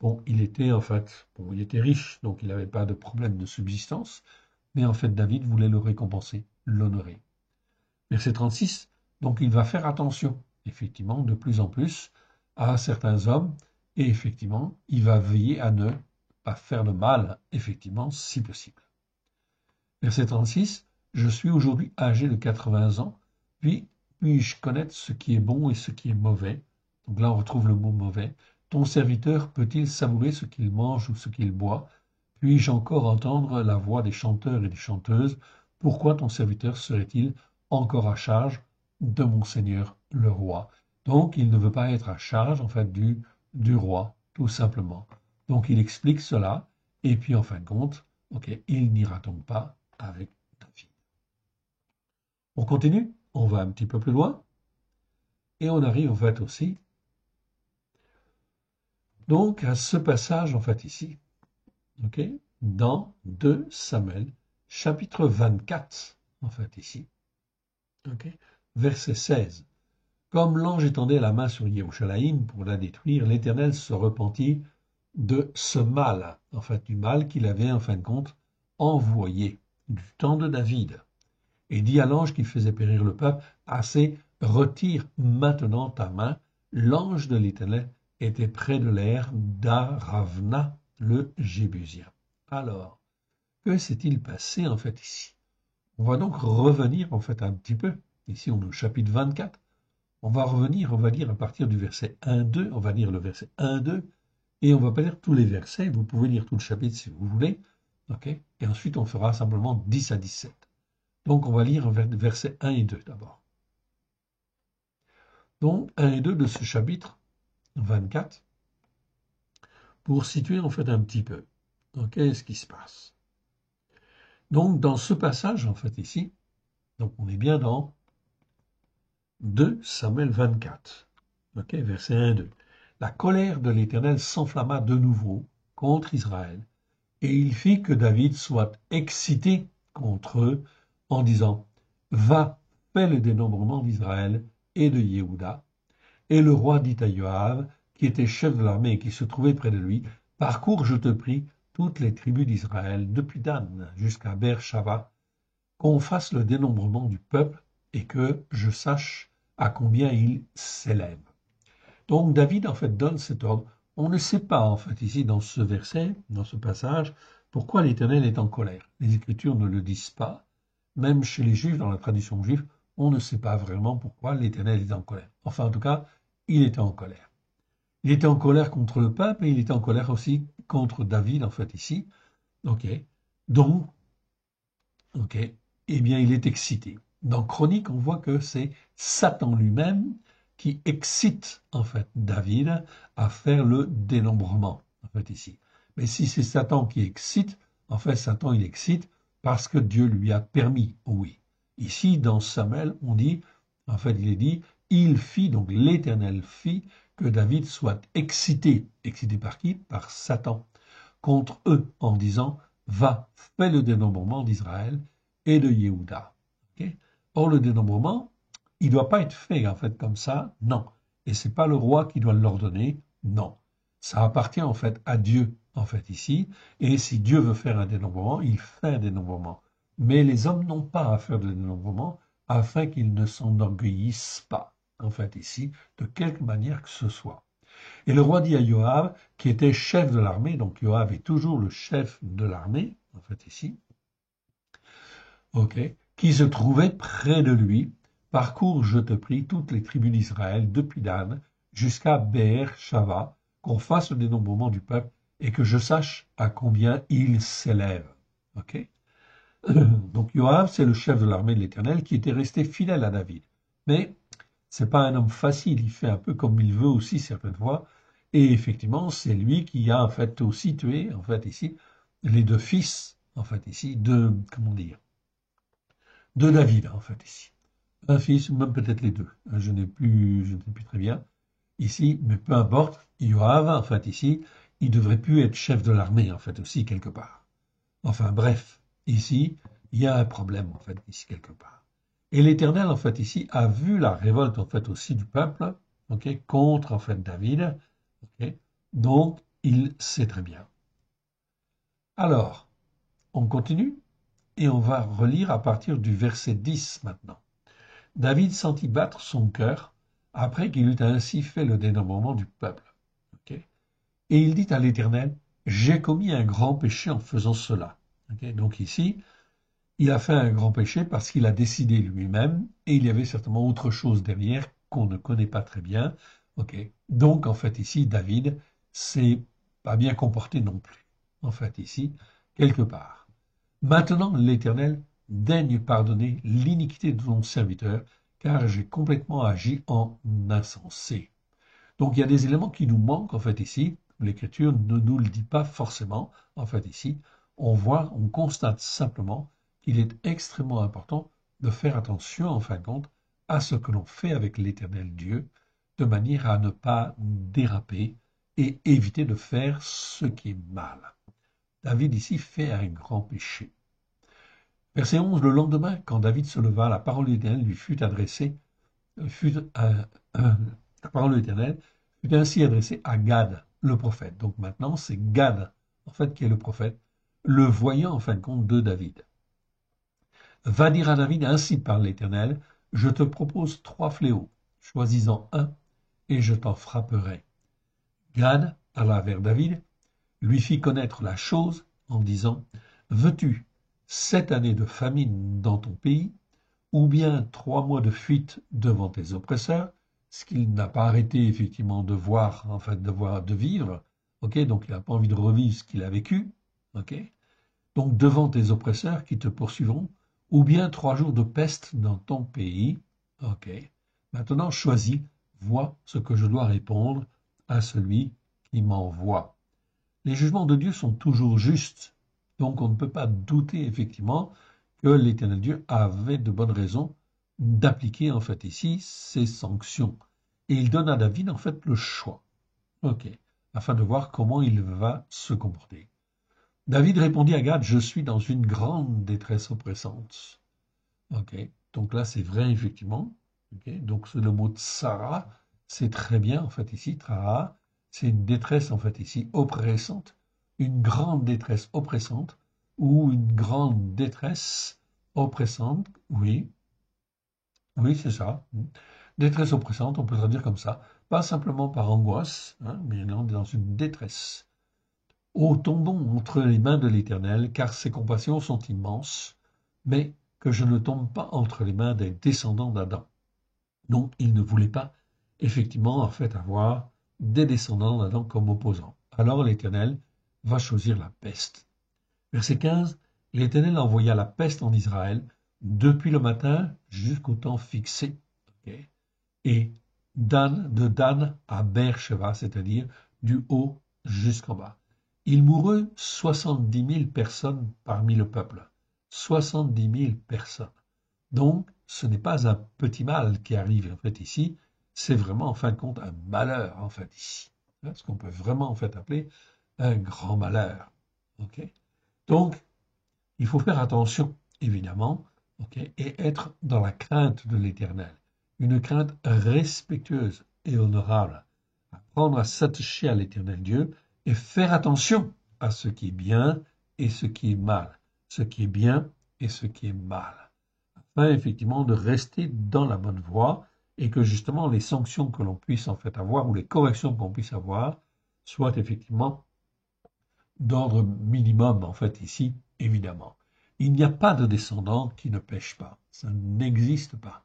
Bon, il était en fait, il était riche, donc il n'avait pas de problème de subsistance, mais en fait David voulait le récompenser, l'honorer. Verset 36, donc il va faire attention, effectivement, de plus en plus à certains hommes, et effectivement, il va veiller à ne pas faire de mal, effectivement, si possible. Verset 36, je suis aujourd'hui âgé de 80 ans, puis-je connaître ce qui est bon et ce qui est mauvais? Donc là, on retrouve le mot mauvais. Ton serviteur peut-il savourer ce qu'il mange ou ce qu'il boit? Puis-je encore entendre la voix des chanteurs et des chanteuses? Pourquoi ton serviteur serait-il encore à charge de mon Seigneur le roi? Donc, il ne veut pas être à charge, en fait, du roi, tout simplement. Donc, il explique cela, et puis, en fin de compte, ok, il n'ira donc pas avec David. On continue, on va un petit peu plus loin, et on arrive, en fait, aussi, donc, à ce passage, en fait, ici, ok, dans 2 Samuel, chapitre 24, en fait, ici, ok, verset 16. Comme l'ange étendait la main sur Yerushalayim pour la détruire, l'Éternel se repentit de ce mal, en fait, du mal qu'il avait, en fin de compte, envoyé du temps de David, et dit à l'ange qui faisait périr le peuple, assez, retire maintenant ta main. L'ange de l'Éternel était près de l'air d'Aravna, le Jébusien. Alors, que s'est-il passé en fait ici? On va donc revenir en fait un petit peu. Ici, on est au chapitre 24. On va revenir, on va lire à partir du verset 1-2, on va lire le verset 1-2, et on ne va pas lire tous les versets, vous pouvez lire tout le chapitre si vous voulez, ok? Et ensuite on fera simplement 10 à 17. Donc on va lire versets 1 et 2 d'abord. Donc 1 et 2 de ce chapitre 24, pour situer en fait un petit peu, ok, ce qui se passe. Donc dans ce passage en fait ici, donc on est bien dans 2 Samuel 24, ok, verset 1 et 2. La colère de l'Éternel s'enflamma de nouveau contre Israël, et il fit que David soit excité contre eux en disant, va, fais le dénombrement d'Israël et de Yehuda. Et le roi dit à Joab, qui était chef de l'armée et qui se trouvait près de lui, parcours, je te prie, toutes les tribus d'Israël, depuis Dan jusqu'à Beersheba, qu'on fasse le dénombrement du peuple et que je sache à combien il s'élève. Donc David en fait donne cet ordre. On ne sait pas en fait ici dans ce verset, dans ce passage, pourquoi l'Éternel est en colère. Les Écritures ne le disent pas. Même chez les Juifs, dans la tradition juive, on ne sait pas vraiment pourquoi l'Éternel est en colère. Enfin, en tout cas, il était en colère. Il était en colère contre le peuple et il était en colère aussi contre David, en fait, ici. OK. Donc, OK. Eh bien, il est excité. Dans Chronique, on voit que c'est Satan lui-même qui excite, en fait, David à faire le dénombrement, en fait, ici. Mais si c'est Satan qui excite, en fait, Satan, il excite parce que Dieu lui a permis, oui. Ici, dans Samuel, on dit, en fait, il est dit, il fit, donc l'Éternel fit, que David soit excité. Excité par qui? Par Satan. Contre eux, en disant, va, fais le dénombrement d'Israël et de Yehuda. Okay. Or, le dénombrement, il ne doit pas être fait, en fait, comme ça, non. Et ce n'est pas le roi qui doit l'ordonner, non. Ça appartient, en fait, à Dieu, en fait, ici. Et si Dieu veut faire un dénombrement, il fait un dénombrement. Mais les hommes n'ont pas à faire de dénombrement afin qu'ils ne s'enorgueillissent pas, en fait, ici, de quelque manière que ce soit. Et le roi dit à Joab, qui était chef de l'armée, donc Joab est toujours le chef de l'armée, en fait, ici, ok, qui se trouvait près de lui, parcours, je te prie, toutes les tribus d'Israël, depuis Dan jusqu'à Be'er Shava, qu'on fasse le dénombrement du peuple et que je sache à combien il s'élève. Ok. Donc Joab, c'est le chef de l'armée de l'Éternel qui était resté fidèle à David. Mais c'est pas un homme facile, il fait un peu comme il veut aussi certaines fois. Et effectivement, c'est lui qui a en fait aussi tué, en fait ici, les deux fils, en fait ici, de, comment dire, de David, en fait ici. Un fils, ou même peut-être les deux. Je ne sais plus très bien ici, mais peu importe. Joab, en fait ici, il devrait plus être chef de l'armée, en fait aussi, quelque part. Enfin bref, ici, il y a un problème, en fait, ici, quelque part. Et l'Éternel, en fait, ici, a vu la révolte, en fait, aussi du peuple, ok, contre, en fait, David, ok. Donc, il sait très bien. Alors, on continue et on va relire à partir du verset 10 maintenant. David sentit battre son cœur après qu'il eut ainsi fait le dénombrement du peuple. Okay. Et il dit à l'Éternel, j'ai commis un grand péché en faisant cela. Okay. Donc ici, il a fait un grand péché parce qu'il a décidé lui-même et il y avait certainement autre chose derrière qu'on ne connaît pas très bien. Okay. Donc en fait ici, David s'est pas bien comporté non plus. En fait ici, quelque part. Maintenant, l'Éternel daigne pardonner l'iniquité de ton serviteur, car j'ai complètement agi en insensé. Donc il y a des éléments qui nous manquent en fait ici. L'Écriture ne nous le dit pas forcément. En fait ici, on constate simplement qu'il est extrêmement important de faire attention en fin de compte à ce que l'on fait avec l'Éternel Dieu, de manière à ne pas déraper et éviter de faire ce qui est mal. David ici fait un grand péché. Verset 11, le lendemain, quand David se leva, la parole de l'Éternel lui fut adressée, la parole de l'Éternel fut ainsi adressée à Gad, le prophète. Donc maintenant, c'est Gad, en fait, qui est le prophète, le voyant, en fin de compte, de David. Va dire à David, ainsi parle l'Éternel, je te propose 3 fléaux, choisis-en un, et je t'en frapperai. Gad alla vers David, lui fit connaître la chose en disant, veux-tu 7 années de famine dans ton pays, ou bien 3 mois de fuite devant tes oppresseurs, ce qu'il n'a pas arrêté effectivement de voir, en fait, de vivre, ok, donc il n'a pas envie de revivre ce qu'il a vécu, ok, donc devant tes oppresseurs qui te poursuivront, ou bien 3 jours de peste dans ton pays, ok, maintenant choisis, vois ce que je dois répondre à celui qui m'envoie. Les jugements de Dieu sont toujours justes, donc on ne peut pas douter effectivement que l'Éternel Dieu avait de bonnes raisons d'appliquer en fait ici ces sanctions. Et il donne à David en fait le choix, ok, afin de voir comment il va se comporter. David répondit à Gad, je suis dans une grande détresse oppressante. Ok, donc là c'est vrai effectivement. Okay, donc c'est le mot tsara, c'est très bien en fait ici, Trara, c'est une détresse en fait ici oppressante, une grande détresse oppressante ou une grande détresse oppressante, oui, oui, c'est ça. Détresse oppressante, on peut traduire comme ça. Pas simplement par angoisse, hein, mais là, on est dans une détresse. Ô tombons entre les mains de l'Éternel, car ses compassions sont immenses, mais que je ne tombe pas entre les mains des descendants d'Adam. Donc, il ne voulait pas, effectivement, en fait, avoir des descendants d'Adam comme opposants. Alors l'Éternel va choisir la peste. Verset 15, l'Éternel envoya la peste en Israël depuis le matin jusqu'au temps fixé. Okay. Et de Dan à Beersheba, c'est-à-dire du haut jusqu'en bas. Il mourut 70 000 personnes parmi le peuple. 70 000 personnes. Donc, ce n'est pas un petit mal qui arrive en fait ici, c'est vraiment en fin de compte un malheur en fait ici. Ce qu'on peut vraiment en fait appeler un grand malheur. Okay. Donc, il faut faire attention, évidemment, okay, et être dans la crainte de l'Éternel. Une crainte respectueuse et honorable. Apprendre à s'attacher à l'Éternel Dieu et faire attention à ce qui est bien et ce qui est mal. Ce qui est bien et ce qui est mal. Afin, effectivement, de rester dans la bonne voie et que, justement, les sanctions que l'on puisse en fait avoir ou les corrections qu'on puisse avoir soient effectivement d'ordre minimum, en fait, ici, évidemment. Il n'y a pas de descendants qui ne pêchent pas. Ça n'existe pas.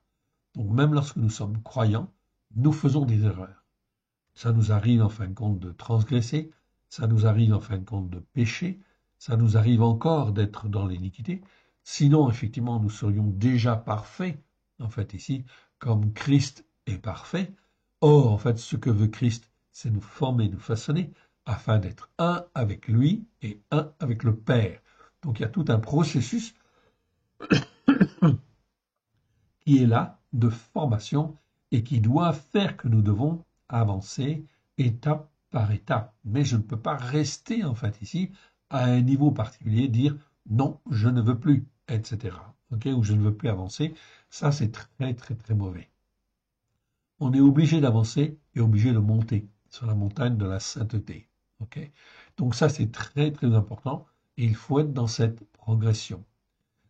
Donc, même lorsque nous sommes croyants, nous faisons des erreurs. Ça nous arrive, en fin de compte, de transgresser. Ça nous arrive, en fin de compte, de pécher. Ça nous arrive encore d'être dans l'iniquité. Sinon, effectivement, nous serions déjà parfaits, en fait, ici, comme Christ est parfait. Or, en fait, ce que veut Christ, c'est nous former, nous façonner, afin d'être un avec lui et un avec le Père. Donc il y a tout un processus qui est là de formation et qui doit faire que nous devons avancer étape par étape. Mais je ne peux pas rester en fait ici à un niveau particulier, dire non, je ne veux plus, etc. Okay, ou je ne veux plus avancer. Ça, c'est très très très mauvais. On est obligé d'avancer et obligé de monter sur la montagne de la sainteté. Okay. Donc ça, c'est très très important et il faut être dans cette progression,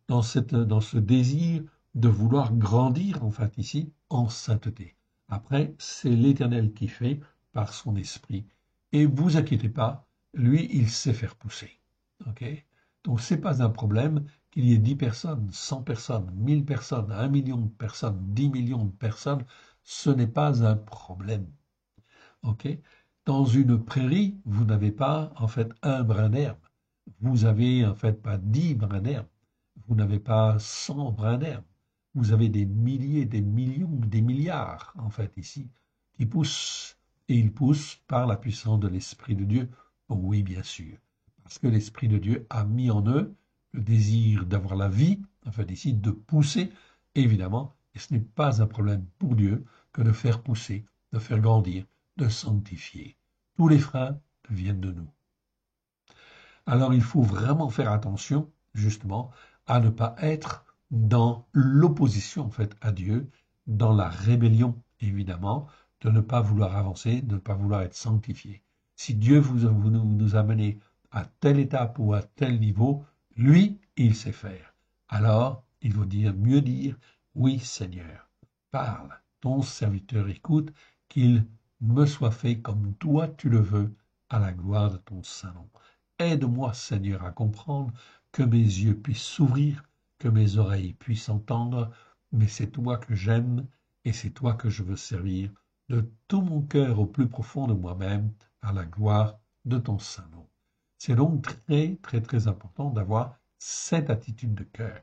dans ce désir de vouloir grandir en fait ici en sainteté. Après, c'est l'Éternel qui fait par son esprit. Et vous inquiétez pas, lui, il sait faire pousser. Okay. Donc c'est pas un problème qu'il y ait 10 personnes, 100 personnes, 1000 personnes, 1 million de personnes, 10 millions de personnes, ce n'est pas un problème. Okay. Dans une prairie, vous n'avez pas en fait un brin d'herbe. Vous avez en fait pas 10 brins d'herbe. Vous n'avez pas 100 brins d'herbe. Vous avez des milliers, des millions, des milliards en fait ici qui poussent et ils poussent par la puissance de l'Esprit de Dieu. Bon, oui, bien sûr, parce que l'Esprit de Dieu a mis en eux le désir d'avoir la vie, en fait ici, de pousser, évidemment, et ce n'est pas un problème pour Dieu que de faire pousser, de faire grandir, de sanctifier. Tous les freins viennent de nous. Alors il faut vraiment faire attention, justement, à ne pas être dans l'opposition, en fait, à Dieu, dans la rébellion, évidemment, de ne pas vouloir avancer, de ne pas vouloir être sanctifié. Si Dieu nous a menés à telle étape ou à tel niveau, lui, il sait faire. Alors, il faut mieux dire, oui, Seigneur, parle, ton serviteur écoute, qu'il me soit fait comme toi tu le veux, à la gloire de ton Saint-Nom. Aide-moi, Seigneur, à comprendre, que mes yeux puissent s'ouvrir, que mes oreilles puissent entendre, mais c'est toi que j'aime et c'est toi que je veux servir de tout mon cœur au plus profond de moi-même, à la gloire de ton Saint-Nom. C'est donc très, très, très important d'avoir cette attitude de cœur.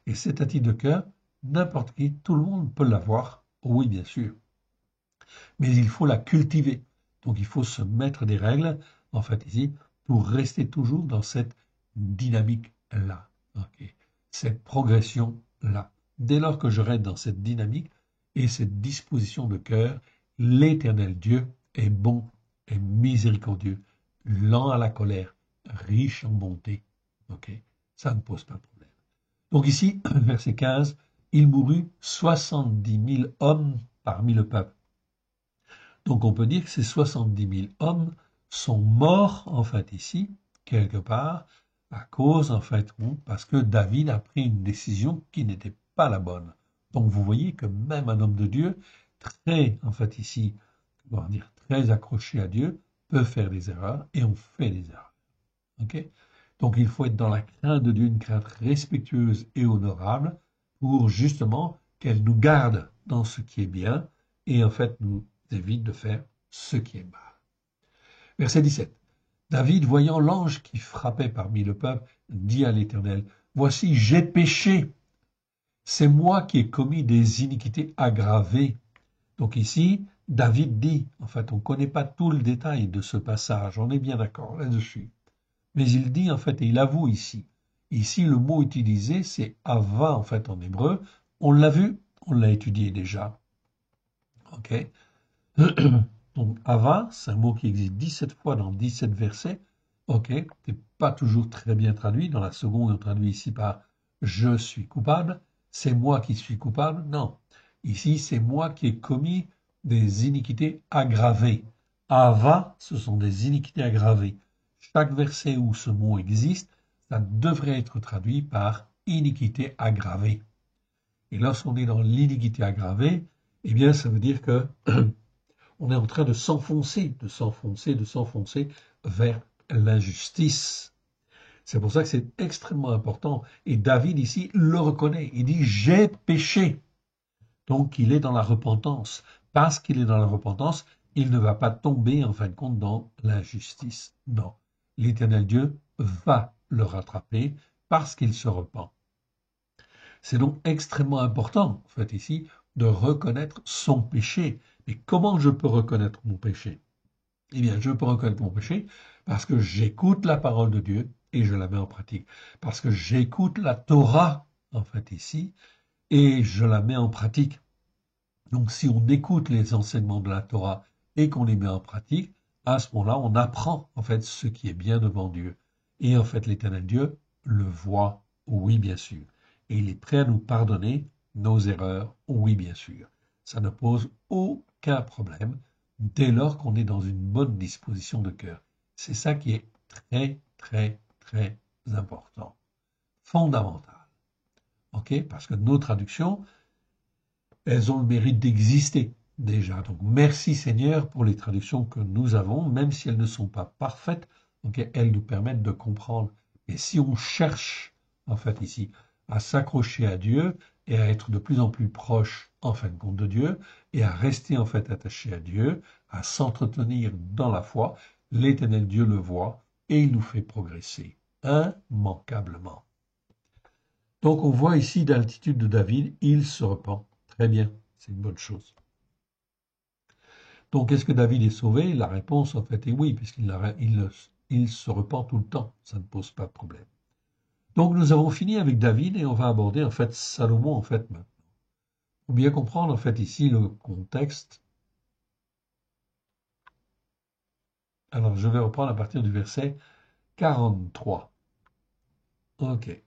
Et cette attitude de cœur, n'importe qui, tout le monde peut l'avoir, oui, bien sûr. Mais il faut la cultiver. Donc il faut se mettre des règles, en fait, ici, pour rester toujours dans cette dynamique-là, okay, cette progression-là. Dès lors que je reste dans cette dynamique et cette disposition de cœur, l'Éternel Dieu est bon et miséricordieux, lent à la colère, riche en bonté. Okay, ça ne pose pas de problème. Donc ici, verset 15, il mourut 70 000 hommes parmi le peuple. Donc on peut dire que ces 70 000 hommes sont morts, en fait, ici, quelque part, À cause, en fait, parce que David a pris une décision qui n'était pas la bonne. Donc vous voyez que même un homme de Dieu, très, en fait, ici, comment dire, très accroché à Dieu, peut faire des erreurs et on fait des erreurs. Ok. Donc il faut être dans la crainte de Dieu, une crainte respectueuse et honorable pour justement qu'elle nous garde dans ce qui est bien et en fait nous évite de faire ce qui est mal. Verset 17. David, voyant l'ange qui frappait parmi le peuple, dit à l'Éternel, voici, j'ai péché. C'est moi qui ai commis des iniquités aggravées. Donc ici, David dit, en fait, on ne connaît pas tout le détail de ce passage, on est bien d'accord là-dessus. Mais il dit, en fait, et il avoue ici. Ici, le mot utilisé, c'est ava, en fait, en hébreu. On l'a vu, on l'a étudié déjà. Ok. Donc, ava, c'est un mot qui existe 17 fois dans 17 versets. Ok. C'est pas toujours très bien traduit. Dans la seconde, on traduit ici par je suis coupable. C'est moi qui suis coupable. Non. Ici, c'est moi qui ai commis des iniquités aggravées. Ava, ce sont des iniquités aggravées. Chaque verset où ce mot existe, ça devrait être traduit par iniquité aggravée. Et lorsqu'on est dans l'iniquité aggravée, eh bien, ça veut dire que on est en train de s'enfoncer, de s'enfoncer, de s'enfoncer vers l'injustice. C'est pour ça que c'est extrêmement important. Et David ici le reconnaît. Il dit j'ai péché. Donc il est dans la repentance. Parce qu'il est dans la repentance, il ne va pas tomber en fin de compte dans l'injustice. Non. L'Éternel Dieu va le rattraper parce qu'il se repent. C'est donc extrêmement important, en fait, ici, de reconnaître son péché. Mais comment je peux reconnaître mon péché? Eh bien, je peux reconnaître mon péché parce que j'écoute la parole de Dieu et je la mets en pratique. Parce que j'écoute la Torah, en fait, ici, et je la mets en pratique. Donc, si on écoute les enseignements de la Torah et qu'on les met en pratique, à ce moment-là, on apprend, en fait, ce qui est bien devant Dieu. Et en fait, l'Éternel Dieu le voit, oui, bien sûr. Et il est prêt à nous pardonner nos erreurs, oui, bien sûr. Ça ne pose aucun problème dès lors qu'on est dans une bonne disposition de cœur. C'est ça qui est très, très, très important. Fondamental. OK? Parce que nos traductions, elles ont le mérite d'exister déjà. Donc merci Seigneur pour les traductions que nous avons, même si elles ne sont pas parfaites, donc elles nous permettent de comprendre. Et si on cherche, en fait ici, à s'accrocher à Dieu et à être de plus en plus proche, en fin de compte, de Dieu, et à rester en fait attaché à Dieu, à s'entretenir dans la foi, l'Éternel Dieu le voit et il nous fait progresser immanquablement. Donc on voit ici l'altitude de David, il se repent. Très bien, c'est une bonne chose. Donc est-ce que David est sauvé? La réponse en fait est oui, puisqu'il il se repent tout le temps, ça ne pose pas de problème. Donc nous avons fini avec David et on va aborder en fait Salomon en fait maintenant. Pour bien comprendre en fait ici le contexte, alors je vais reprendre à partir du verset 43. Ok.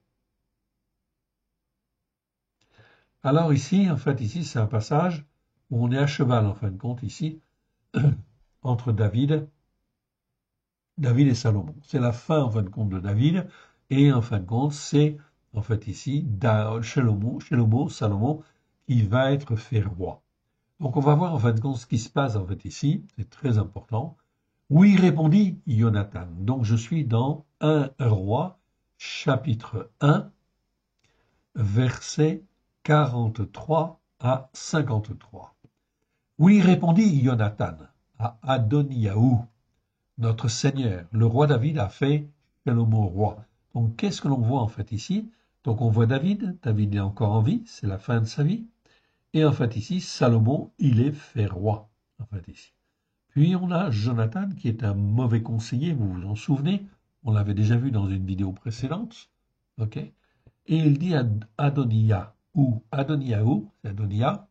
Alors ici, en fait ici c'est un passage où on est à cheval en fin de compte ici, entre David et Salomon. C'est la fin, en fin de compte, de David, et en fin de compte, c'est, en fait, ici, Salomon, qui va être fait roi. Donc, on va voir, en fin de compte, ce qui se passe, en fait, ici, c'est très important. Oui, répondit Jonathan. Donc, je suis dans 1 roi, chapitre 1, versets 43 à 53. Oui, répondit Jonathan à Adoniaou. Notre Seigneur, le roi David a fait Salomon roi. Donc qu'est-ce que l'on voit en fait ici? Donc on voit David est encore en vie, c'est la fin de sa vie. Et en fait ici, Salomon, il est fait roi, en fait ici. Puis on a Jonathan qui est un mauvais conseiller, vous vous en souvenez, on l'avait déjà vu dans une vidéo précédente. Ok. Et il dit à Adonia, ou Adoniaou, c'est Adonia,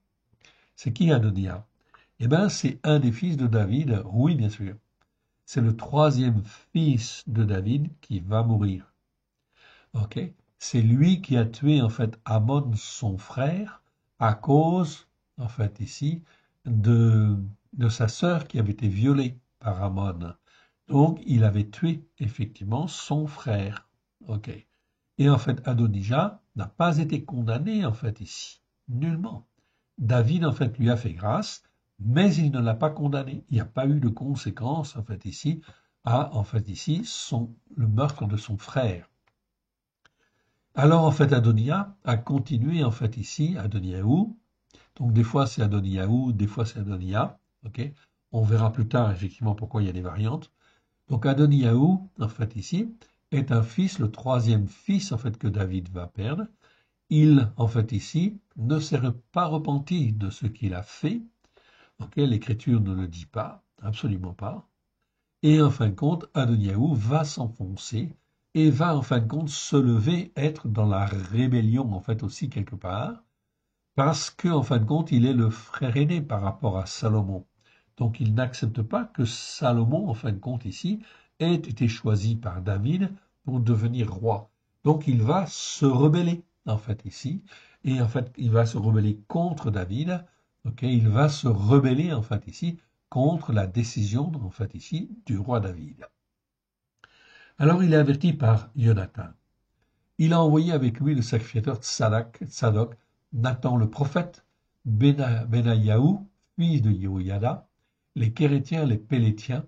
c'est qui Adonia? Eh bien c'est un des fils de David, oui bien sûr. C'est le troisième fils de David qui va mourir. Ok. C'est lui qui a tué en fait Amon, son frère, à cause, en fait ici, de sa sœur qui avait été violée par Amon. Donc il avait tué effectivement son frère. Ok. Et en fait, Adonijah n'a pas été condamné, en fait, ici. Nullement. David, en fait, lui a fait grâce, mais il ne l'a pas condamné. Il n'y a pas eu de conséquence, en fait, ici, en fait, ici, le meurtre de son frère. Alors, en fait, Adonijah a continué, en fait, ici, Adoniyahu. Donc, des fois, c'est Adoniyahu, des fois, c'est Adonijah. Ok. On verra plus tard, effectivement, pourquoi il y a des variantes. Donc, Adoniyahu, en fait, ici, est un fils, le troisième fils, en fait, que David va perdre. Il, en fait, ici, ne s'est pas repenti de ce qu'il a fait. Okay, l'Écriture ne le dit pas, absolument pas. Et en fin de compte, Adoniyahu va s'enfoncer et va en fin de compte se lever, être dans la rébellion, en fait, aussi quelque part, parce qu'en fin de compte, il est le frère aîné par rapport à Salomon. Donc, il n'accepte pas que Salomon, en fin de compte, ici, ait été choisi par David pour devenir roi. Donc, il va se rebeller, en fait, ici, et en fait, il va se rebeller contre David. Okay, il va se rebeller, en fait, ici, contre la décision, en fait, ici, du roi David. Alors, il est averti par Jonathan. Il a envoyé avec lui le sacrificateur Tsadok, Nathan le prophète, Benayahu, fils de Yehoyada, les Kérétiens, les Pélétiens,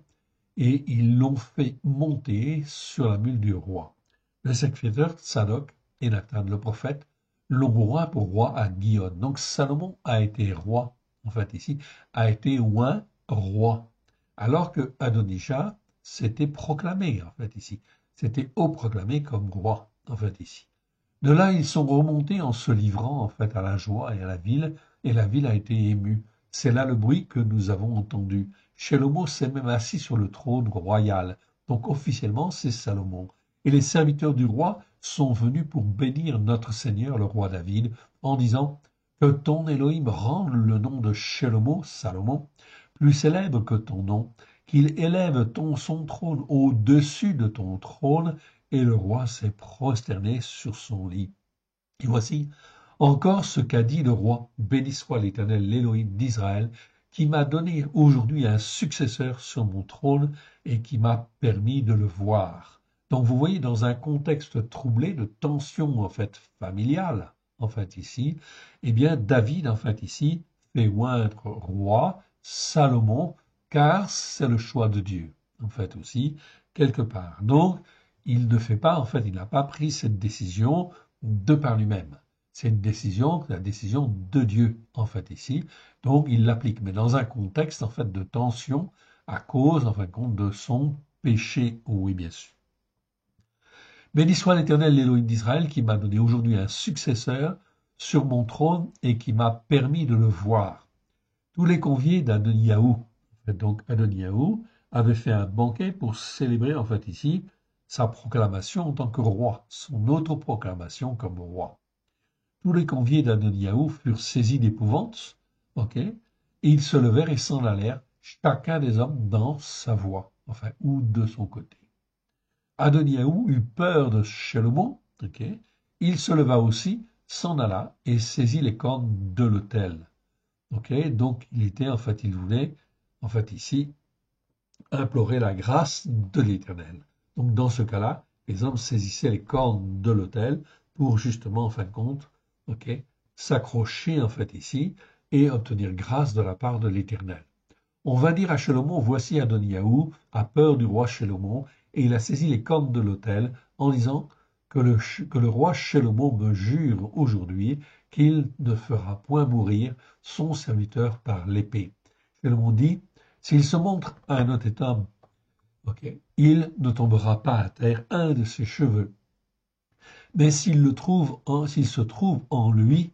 et ils l'ont fait monter sur la mule du roi. Le sacrificateur Tsadok et Nathan le prophète l'ont roi pour roi à Gihon. Donc Salomon a été roi, en fait ici, a été oint roi, alors que Adonijah s'était proclamé, en fait ici, s'était haut proclamé comme roi, en fait ici. De là, ils sont remontés en se livrant en fait à la joie et à la ville, et la ville a été émue. C'est là le bruit que nous avons entendu. Shlomo s'est même assis sur le trône royal. Donc officiellement, c'est Salomon. Et les serviteurs du roi sont venus pour bénir notre Seigneur, le roi David, en disant que ton Elohim rende le nom de Shlomo, Salomon, plus célèbre que ton nom, qu'il élève son trône au-dessus de ton trône, et le roi s'est prosterné sur son lit. Et voici encore ce qu'a dit le roi, béni soit l'Éternel, l'Élohim d'Israël, qui m'a donné aujourd'hui un successeur sur mon trône et qui m'a permis de le voir. Donc vous voyez, dans un contexte troublé de tension en fait familiale, en fait ici, eh bien David en fait ici fait oindre roi Salomon, car c'est le choix de Dieu, en fait aussi, quelque part. Donc, il ne fait pas, en fait, il n'a pas pris cette décision de par lui-même. C'est une décision, la décision de Dieu, en fait, ici. Donc, il l'applique, mais dans un contexte, en fait, de tension à cause, en fin de compte, de son péché, oui, bien sûr. Béni soit l'Éternel, l'Élohim d'Israël, qui m'a donné aujourd'hui un successeur sur mon trône et qui m'a permis de le voir. Tous les conviés d'Adoniyahu, donc Adoniyahu, avait fait un banquet pour célébrer, en fait, ici, sa proclamation en tant que roi, son autoproclamation comme roi. Tous les conviés d'Adoniyahu furent saisis d'épouvante, ok, et ils se levèrent et s'en allèrent, chacun des hommes dans sa voie, enfin, ou de son côté. Adoniyahu eut peur de Shlomo, ok, il se leva aussi, s'en alla et saisit les cornes de l'autel. Ok, donc il était, en fait, il voulait, en fait, ici, implorer la grâce de l'Éternel. Donc dans ce cas-là, les hommes saisissaient les cornes de l'autel pour justement, en fin de compte, ok, s'accrocher en fait ici et obtenir grâce de la part de l'Éternel. On va dire à Shlomo, voici Adoniyahu a peur du roi Shlomo, et il a saisi les cornes de l'autel en disant que le roi Shlomo me jure aujourd'hui qu'il ne fera point mourir son serviteur par l'épée. Shlomo dit, s'il se montre à un honnête homme, okay, il ne tombera pas à terre un de ses cheveux. Mais s'il se trouve en lui,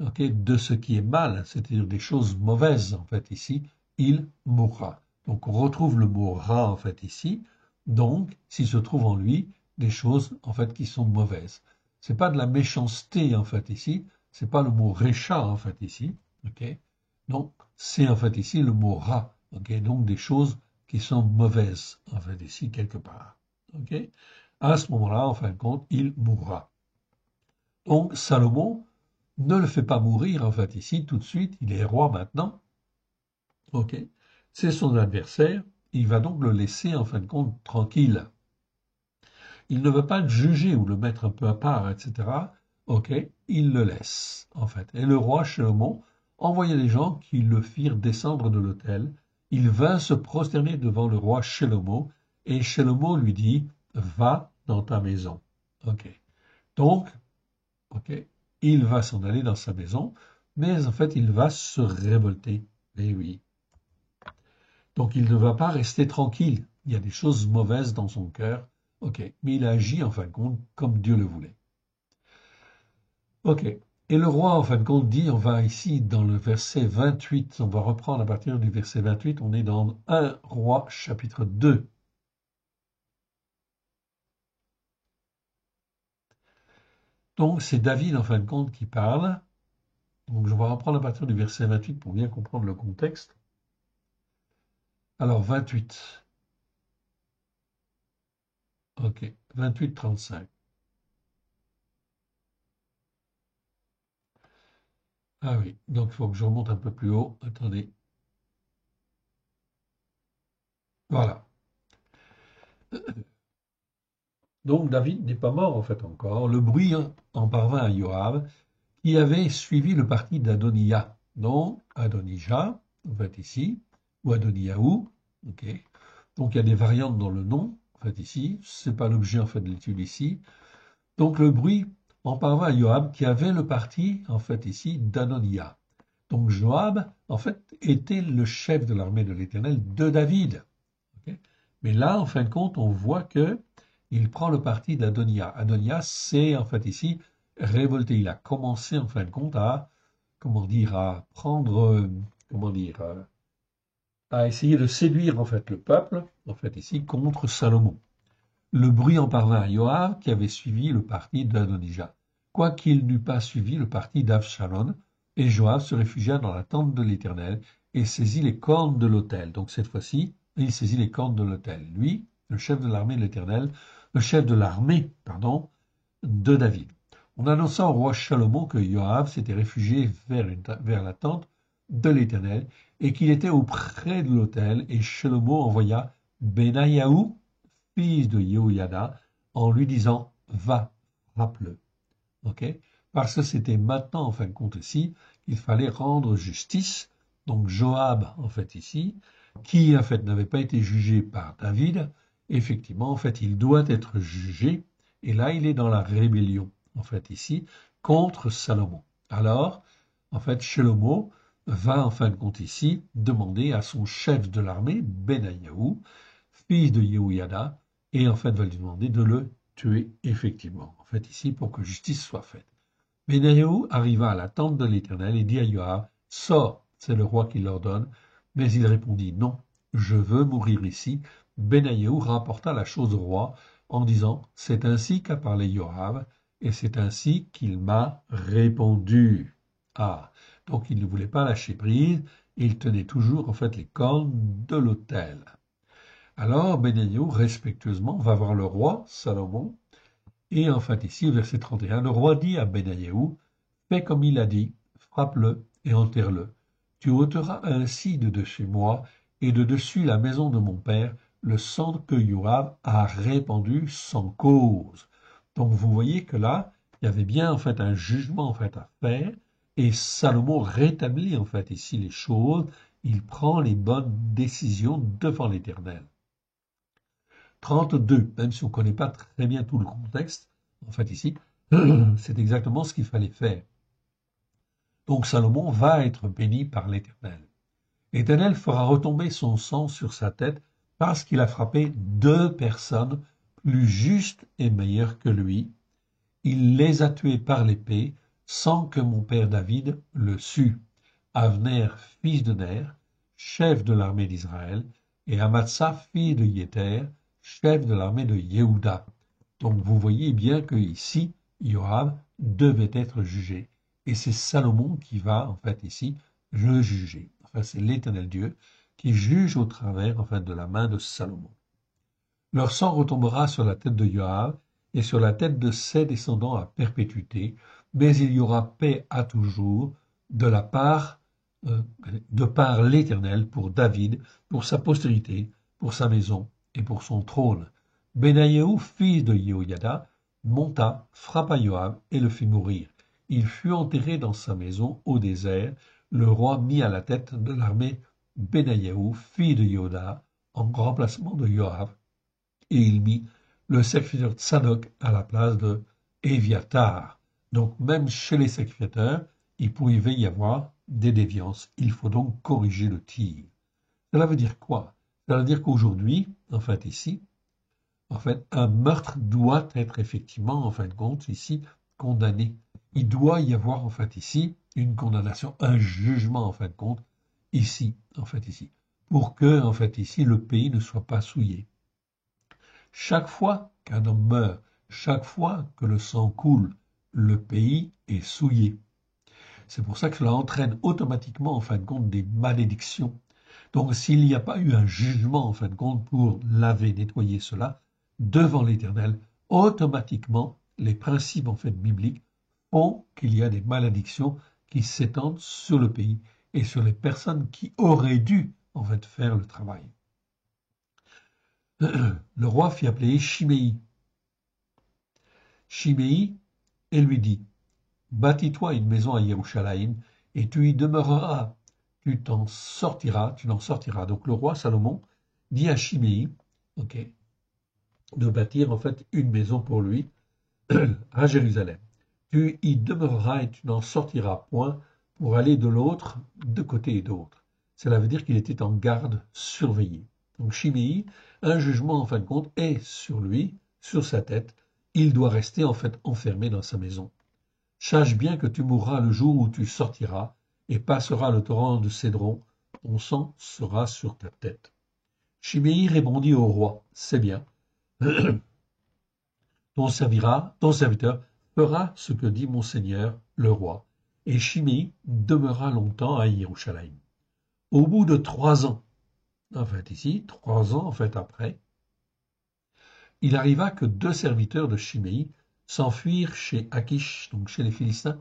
okay, de ce qui est mal, c'est-à-dire des choses mauvaises, en fait, ici, il mourra. Donc, on retrouve le mot rat, en fait, ici. Donc, s'il se trouve en lui des choses, en fait, qui sont mauvaises. C'est pas de la méchanceté, en fait, ici. C'est pas le mot récha, en fait, ici. Ok. Donc, c'est, en fait, ici, le mot rat. Ok. Donc, des choses qui sont mauvaises, en fait, ici, quelque part. Ok. À ce moment-là, en fin de compte, il mourra. Donc, Salomon ne le fait pas mourir, en fait, ici, tout de suite, il est roi maintenant. Ok, c'est son adversaire, il va donc le laisser, en fin de compte, tranquille. il ne veut pas le juger ou le mettre un peu à part, etc. Ok, il le laisse, en fait. Et le roi Shlomo envoya des gens qui le firent descendre de l'autel. Il vint se prosterner devant le roi Shlomo, et Shlomo lui dit, va dans ta maison. Ok. Donc, ok, il va s'en aller dans sa maison, mais en fait, il va se révolter. Eh oui. Donc, il ne va pas rester tranquille. Il y a des choses mauvaises dans son cœur. Ok, mais il agit en fin de compte comme Dieu le voulait. Ok. Et le roi, en fin de compte, dit, on va ici dans le verset 28, on va reprendre à partir du verset 28, on est dans 1 Roi chapitre 2. Donc c'est David, en fin de compte, qui parle. Donc je vais reprendre à partir du verset 28 pour bien comprendre le contexte. Alors 28. Ok. 28, 35. Ah oui, donc il faut que je remonte un peu plus haut. Attendez. Voilà. Donc David n'est pas mort en fait encore. Le bruit en parvint à Joab, qui avait suivi le parti d'Adonijah. Donc Adonijah, en fait ici, ou Adoniyahu. Ok. Donc il y a des variantes dans le nom, en fait ici. C'est pas l'objet en fait de l'étude ici. Donc le bruit en parvint à Joab, qui avait le parti en fait ici d'Adonijah. Donc Joab, en fait, était le chef de l'armée de l'Éternel de David. Okay. Mais là, en fin de compte, on voit que il prend le parti d'Adonijah. Adonijah, c'est en fait ici révolté. Il a commencé en fin de compte à, comment dire, à prendre, comment dire, à essayer de séduire en fait le peuple, en fait ici, contre Salomon. Le bruit en parvint à Joab, qui avait suivi le parti d'Adonijah, quoiqu'il n'eût pas suivi le parti d'Avshalom, et Joab se réfugia dans la tente de l'Éternel et saisit les cornes de l'autel. Donc cette fois-ci, il saisit les cornes de l'autel. Lui, le chef de l'armée de l'Éternel, le chef de l'armée, pardon, de David. On annonça au roi Salomon que Joab s'était réfugié vers la tente de l'Éternel et qu'il était auprès de l'autel, et Shlomo envoya Benayahu, fils de Yehoiada, en lui disant va, frappe-le. Okay, parce que c'était maintenant, en fin de compte, ici, qu'il fallait rendre justice. Donc Joab, en fait, ici, qui, en fait, n'avait pas été jugé par David, effectivement, en fait, il doit être jugé. Et là, il est dans la rébellion, en fait, ici, contre Salomon. Alors, en fait, Shlomo va, en fin de compte, ici, demander à son chef de l'armée, Benayahu, fils de Yehoiada, et en fait, va lui demander de le tuer effectivement, en fait ici, pour que justice soit faite. Benayahu arriva à la tente de l'Éternel et dit à Joab, sors, c'est le roi qui l'ordonne, mais il répondit, non, je veux mourir ici. Benayahu rapporta la chose au roi en disant, c'est ainsi qu'a parlé Joab, et c'est ainsi qu'il m'a répondu. Ah, donc il ne voulait pas lâcher prise, il tenait toujours en fait les cornes de l'autel. Alors Benayahu, respectueusement, va voir le roi, Salomon, et en fait ici, verset 31, le roi dit à Benayahu, fais comme il a dit, frappe-le et enterre-le. Tu ôteras ainsi de dessus moi et de dessus la maison de mon père le sang que Joab a répandu sans cause. Donc vous voyez que là, il y avait bien en fait un jugement en fait à faire, et Salomon rétablit en fait ici les choses, il prend les bonnes décisions devant l'Éternel. 32, même si on ne connaît pas très bien tout le contexte, en fait ici, c'est exactement ce qu'il fallait faire. Donc Salomon va être béni par l'Éternel. L'Éternel fera retomber son sang sur sa tête parce qu'il a frappé deux personnes plus justes et meilleures que lui. Il les a tuées par l'épée sans que mon père David le sût. Avner, fils de Ner, chef de l'armée d'Israël, et Amatsa, fils de Yéter, chef de l'armée de Yehuda. Donc vous voyez bien que ici, Joab devait être jugé. Et c'est Salomon qui va, en fait, ici, le juger. Enfin, c'est l'Éternel Dieu qui juge au travers, en fait, de la main de Salomon. Leur sang retombera sur la tête de Joab et sur la tête de ses descendants à perpétuité, mais il y aura paix à toujours de la part de par l'Éternel pour David, pour sa postérité, pour sa maison et pour son trône. Benayahu, fils de Yehoiada, monta, frappa Joab et le fit mourir. Il fut enterré dans sa maison au désert. Le roi mit à la tête de l'armée Benayahu, fils de Yehoiada, en remplacement de Joab, et il mit le sacrificateur Tsadok à la place de Éviatar. Donc même chez les sacrificateurs, il pouvait y avoir des déviances. Il faut donc corriger le tir. Cela veut dire quoi? Cela veut dire qu'aujourd'hui, en fait ici, en fait, un meurtre doit être effectivement, en fin de compte, ici, condamné. Il doit y avoir, en fait, ici, une condamnation, un jugement, en fin de compte, ici, en fait, ici, pour que, en fait, ici, le pays ne soit pas souillé. Chaque fois qu'un homme meurt, chaque fois que le sang coule, le pays est souillé. C'est pour ça que cela entraîne automatiquement, en fin de compte, des malédictions. Donc, s'il n'y a pas eu un jugement, en fin de compte, pour laver, nettoyer cela, devant l'Éternel, automatiquement, les principes, en fait, bibliques font qu'il y a des malédictions qui s'étendent sur le pays et sur les personnes qui auraient dû, en fait, faire le travail. Le roi fit appeler Chiméi. Chiméi, et lui dit, bâtis-toi une maison à Yerushalayim, et tu y demeureras. Tu n'en sortiras. Donc le roi Salomon dit à Chiméi, ok, de bâtir en fait une maison pour lui à Jérusalem. Tu y demeureras et tu n'en sortiras point pour aller de côté et d'autre. Cela veut dire qu'il était en garde surveillé. Donc Chiméi, un jugement en fin de compte est sur lui, sur sa tête. Il doit rester en fait enfermé dans sa maison. Sache bien que tu mourras le jour où tu sortiras, et passera le torrent de Cédron, ton sang sera sur ta tête. Chiméi répondit au roi, c'est bien, ton serviteur fera ce que dit mon seigneur, le roi. Et Chiméi demeura longtemps à Yerushalayim. Au bout de 3 ans, en fait ici, 3 ans en fait après, il arriva que 2 serviteurs de Chiméi s'enfuirent chez Akish, donc chez les Philistins,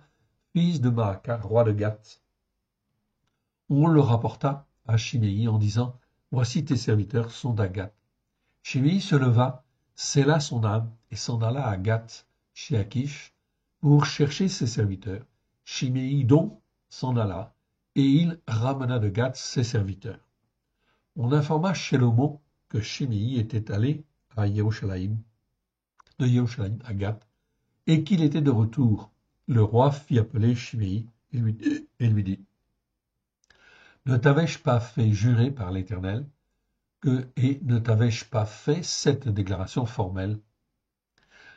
fils de Maaka, roi de Gath. On le rapporta à Chiméi en disant, voici tes serviteurs sont à Gath. Chiméi se leva, scella son âme et s'en alla à Gath, chez Akish, pour chercher ses serviteurs. Chiméi donc s'en alla, et il ramena de Gath ses serviteurs. On informa Shelomo que Chiméi était allé à Yerushalayim, de Yerushalayim à Gath, et qu'il était de retour. Le roi fit appeler Chiméi et lui dit, ne t'avais-je pas fait jurer par l'Éternel et ne t'avais-je pas fait cette déclaration formelle?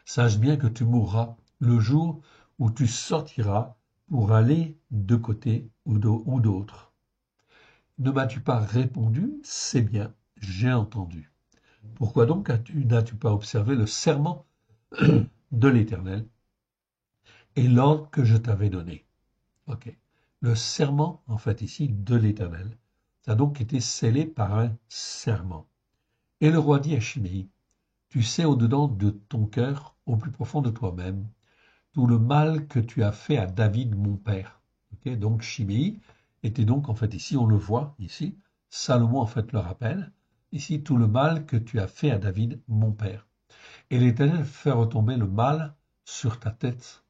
Sache bien que tu mourras le jour où tu sortiras pour aller de côté ou d'autre. Ne m'as-tu pas répondu? C'est bien, j'ai entendu. Pourquoi donc n'as-tu pas observé le serment de l'Éternel et l'ordre que je t'avais donné? Ok. Le serment, en fait, ici, de l'Éternel, ça a donc été scellé par un serment. Et le roi dit à Chiméi, tu sais au-dedans de ton cœur, au plus profond de toi-même, tout le mal que tu as fait à David, mon père. Okay, donc Chiméi était donc, en fait, ici, on le voit, ici, Salomon, en fait, le rappelle, ici, tout le mal que tu as fait à David, mon père. Et l'Éternel fait retomber le mal sur ta tête.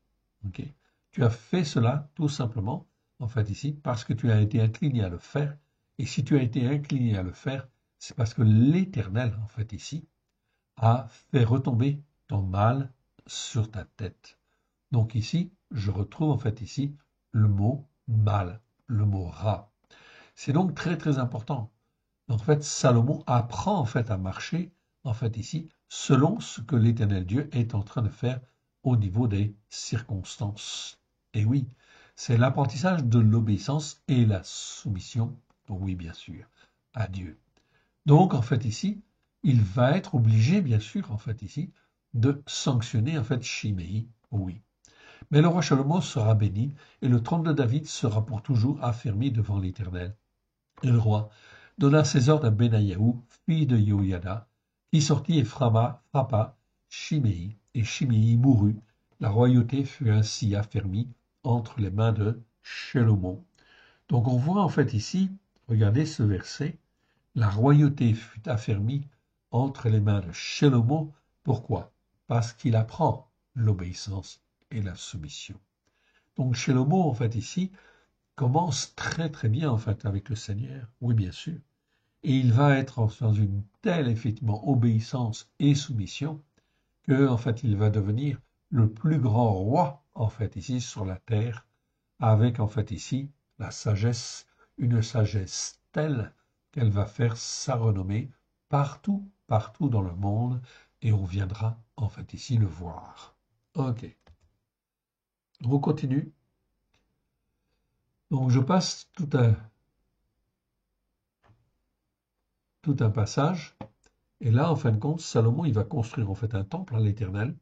Okay. Tu as fait cela, tout simplement, en fait, ici, parce que tu as été incliné à le faire. Et si tu as été incliné à le faire, c'est parce que l'Éternel, en fait, ici, a fait retomber ton mal sur ta tête. Donc ici, je retrouve, en fait, ici, le mot mal, le mot rat. C'est donc très, très important. En fait, Salomon apprend, en fait, à marcher, en fait, ici, selon ce que l'Éternel Dieu est en train de faire au niveau des circonstances. Et oui, c'est l'apprentissage de l'obéissance et la soumission, oui bien sûr, à Dieu. Donc en fait ici, il va être obligé bien sûr en fait ici de sanctionner en fait Chiméi, oui. Mais le roi Salomon sera béni et le trône de David sera pour toujours affermi devant l'Éternel. Et le roi donna ses ordres à Benayahu, fils de Yehoiada, qui sortit et frappa Chiméi, et Chiméi mourut. La royauté fut ainsi affermie entre les mains de Shélomon. Donc on voit en fait ici, regardez ce verset, la royauté fut affermie entre les mains de Shélomon, Pourquoi? Parce qu'il apprend l'obéissance et la soumission. Donc Shlomo, en fait, ici, commence très très bien, en fait, avec le Seigneur. Oui, bien sûr. Et il va être dans une telle, effectivement, obéissance et soumission que, en fait, il va devenir le plus grand roi, en fait, ici, sur la terre, avec, en fait, ici, la sagesse, une sagesse telle qu'elle va faire sa renommée partout, partout dans le monde, et on viendra, en fait, ici, le voir. Ok. On continue. Donc, je passe tout un passage, et là, en fin de compte, Salomon, il va construire, en fait, un temple à l'Éternel.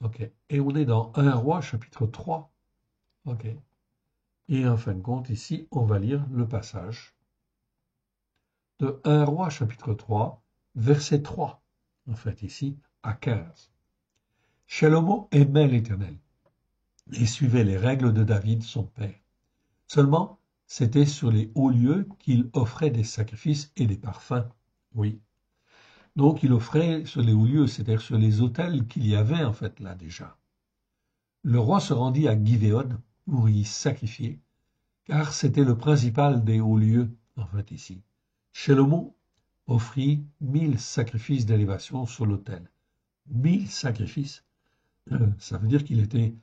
Ok. Et on est dans 1 Roi, chapitre 3. Ok. Et en fin de compte, ici, on va lire le passage de 1 Roi, chapitre 3, verset 3, en fait, ici, à 15. Shalomo aimait l'Éternel et suivait les règles de David, son père. Seulement, c'était sur les hauts lieux qu'il offrait des sacrifices et des parfums. Oui. Donc, il offrait sur les hauts lieux, c'est-à-dire sur les autels qu'il y avait, en fait, là, déjà. Le roi se rendit à Givéon pour y sacrifier, car c'était le principal des hauts lieux, en fait, ici. Shalomo offrit 1000 sacrifices d'élévation sur l'autel. 1000 sacrifices, ça veut dire qu'il était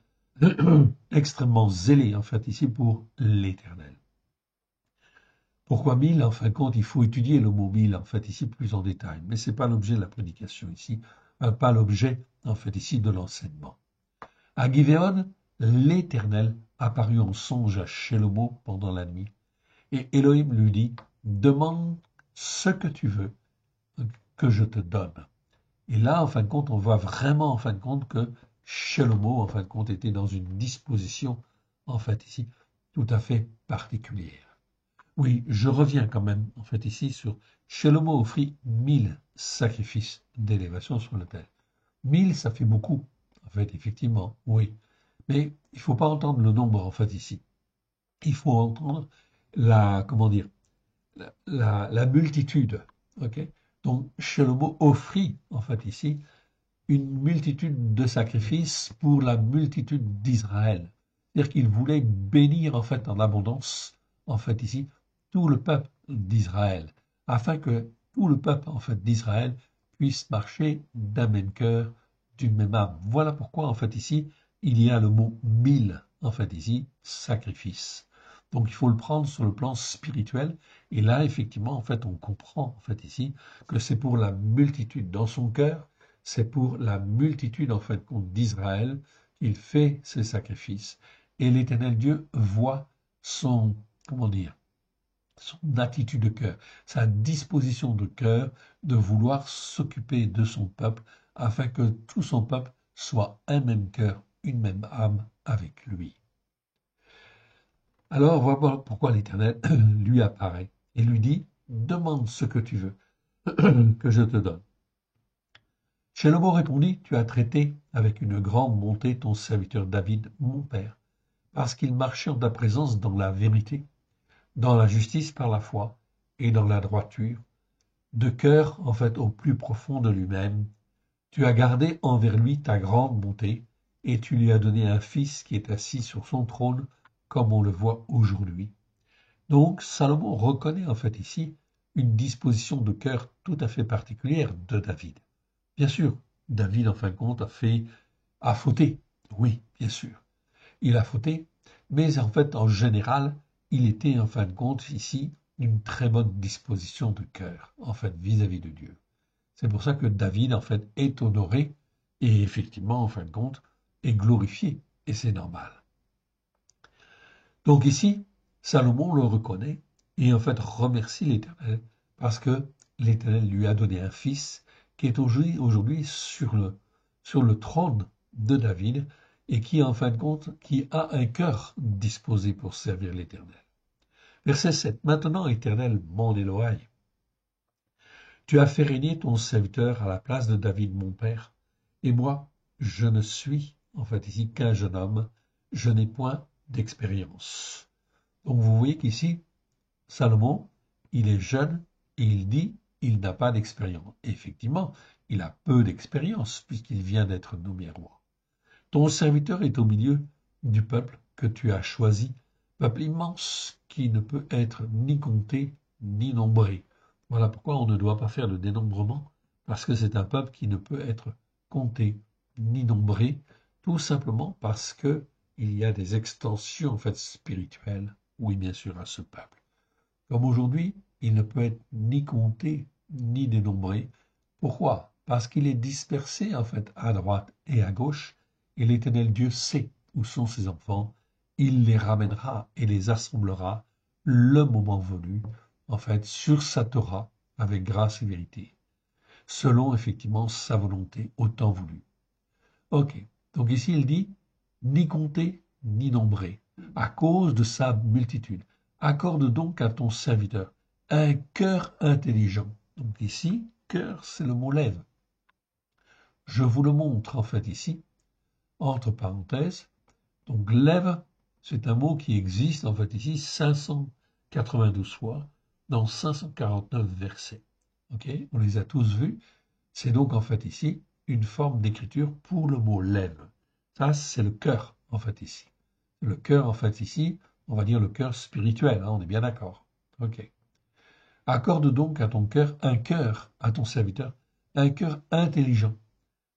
extrêmement zélé, en fait, ici, pour l'Éternel. Pourquoi 1000? En fin de compte, il faut étudier le mot 1000, en fait, ici, plus en détail. Mais ce n'est pas l'objet de la prédication ici, pas l'objet, en fait, ici, de l'enseignement. À Givéon, l'Éternel apparut en songe à Shlomo pendant la nuit. Et Elohim lui dit, demande ce que tu veux que je te donne. Et là, en fin de compte, on voit vraiment, en fin de compte, que Shlomo, en fin de compte, était dans une disposition, en fait, ici, tout à fait particulière. Oui, je reviens quand même, en fait, ici, sur Shlomo offrit 1000 sacrifices d'élévation sur l'autel. 1000, ça fait beaucoup, en fait, effectivement, oui. Mais il ne faut pas entendre le nombre, en fait, ici. Il faut entendre comment dire, la multitude. Ok. Donc, Shlomo offrit, en fait, ici, une multitude de sacrifices pour la multitude d'Israël. C'est-à-dire qu'il voulait bénir, en fait, en abondance, en fait, ici, tout le peuple d'Israël, afin que tout le peuple, en fait, d'Israël puisse marcher d'un même cœur, d'une même âme. Voilà pourquoi, en fait, ici, il y a le mot 1000, en fait, ici, sacrifice. Donc, il faut le prendre sur le plan spirituel. Et là, effectivement, en fait, on comprend, en fait, ici, que c'est pour la multitude dans son cœur, c'est pour la multitude, en fait, d'Israël qu'il fait ces sacrifices. Et l'Éternel Dieu voit son, comment dire, son attitude de cœur, sa disposition de cœur de vouloir s'occuper de son peuple afin que tout son peuple soit un même cœur, une même âme avec lui. Alors, voilà pourquoi l'Éternel lui apparaît et lui dit, demande ce que tu veux, que je te donne. Shlomo répondit, tu as traité avec une grande bonté ton serviteur David, mon père, parce qu'il marchait en ta présence dans la vérité, dans la justice par la foi et dans la droiture, de cœur en fait au plus profond de lui-même. Tu as gardé envers lui ta grande bonté, et tu lui as donné un fils qui est assis sur son trône, comme on le voit aujourd'hui. Donc Salomon reconnaît en fait ici une disposition de cœur tout à fait particulière de David. Bien sûr, David, en fin de compte, a fauté. Oui, bien sûr. Il a fauté, mais en fait, en général, il était, en fin de compte, ici, une très bonne disposition de cœur, en fait, vis-à-vis de Dieu. C'est pour ça que David, en fait, est honoré et effectivement, en fin de compte, est glorifié. Et c'est normal. Donc ici, Salomon le reconnaît et en fait remercie l'Éternel parce que l'Éternel lui a donné un fils qui est aujourd'hui sur le trône de David et qui, en fin de compte, qui a un cœur disposé pour servir l'Éternel. Verset 7. Maintenant, Éternel, mon Éloï, tu as fait régner ton serviteur à la place de David, mon père, et moi, je ne suis, en fait, ici qu'un jeune homme, je n'ai point d'expérience. Donc vous voyez qu'ici, Salomon, il est jeune et il n'a pas d'expérience. Effectivement, il a peu d'expérience puisqu'il vient d'être nommé roi. Ton serviteur est au milieu du peuple que tu as choisi, peuple immense qui ne peut être ni compté ni nombré. Voilà pourquoi on ne doit pas faire de dénombrement, parce que c'est un peuple qui ne peut être compté ni nombré, tout simplement parce que il y a des extensions en fait spirituelles, oui bien sûr, à ce peuple. Comme aujourd'hui, il ne peut être ni compté ni dénombré. Pourquoi? Parce qu'il est dispersé en fait à droite et à gauche, et l'Éternel Dieu sait où sont ses enfants. Il les ramènera et les assemblera le moment venu, en fait, sur sa Torah, avec grâce et vérité, selon effectivement sa volonté, au temps voulu. Ok, donc ici il dit ni compté ni nombré, à cause de sa multitude. Accorde donc à ton serviteur un cœur intelligent. Donc ici, cœur, c'est le mot lève. Je vous le montre en fait ici, entre parenthèses. Donc lève, c'est un mot qui existe en fait ici 592 fois dans 549 versets. Ok, on les a tous vus. C'est donc en fait ici une forme d'écriture pour le mot lève. Ça, c'est le cœur en fait ici. Le cœur en fait ici, on va dire le cœur spirituel, hein, on est bien d'accord. Ok. Accorde donc à ton cœur un cœur, à ton serviteur, un cœur intelligent.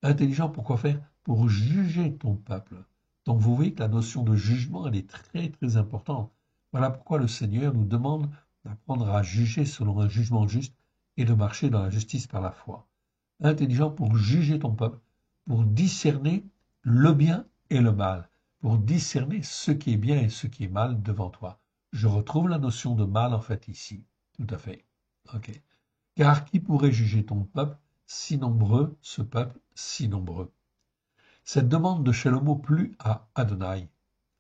Intelligent pour quoi faire? Pour juger ton peuple. Donc vous voyez que la notion de jugement, elle est très très importante. Voilà pourquoi le Seigneur nous demande d'apprendre à juger selon un jugement juste et de marcher dans la justice par la foi. Intelligent pour juger ton peuple, pour discerner le bien et le mal, pour discerner ce qui est bien et ce qui est mal devant toi. Je retrouve la notion de mal en fait ici. Tout à fait. Ok. Car qui pourrait juger ton peuple si nombreux, ce peuple si nombreux? Cette demande de Shlomo plut à Adonai.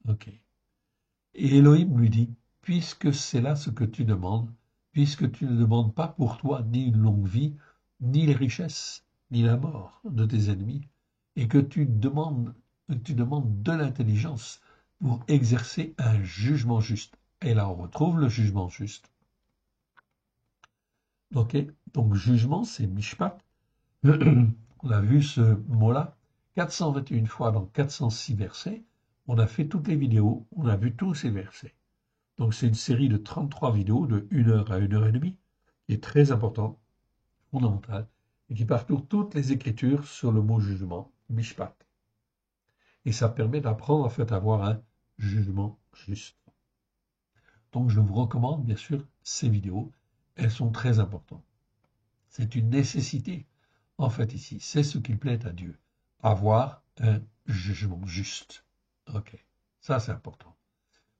Ok. Et Elohim lui dit, puisque c'est là ce que tu demandes, puisque tu ne demandes pas pour toi ni une longue vie, ni les richesses, ni la mort de tes ennemis, et que tu demandes de l'intelligence pour exercer un jugement juste. Et là, on retrouve le jugement juste. Ok, donc jugement, c'est mishpat. On a vu ce mot-là 421 fois dans 406 versets. On a fait toutes les vidéos, on a vu tous ces versets. Donc c'est une série de 33 vidéos de 1 heure à 1 heure et demie, qui est très importante, fondamentale, et qui parcourt toutes les écritures sur le mot jugement, mishpat. Et ça permet d'apprendre en fait à avoir un jugement juste. Donc je vous recommande bien sûr ces vidéos, elles sont très importantes. C'est une nécessité en fait ici, c'est ce qu'il plaît à Dieu, avoir un jugement juste. Ok, ça c'est important.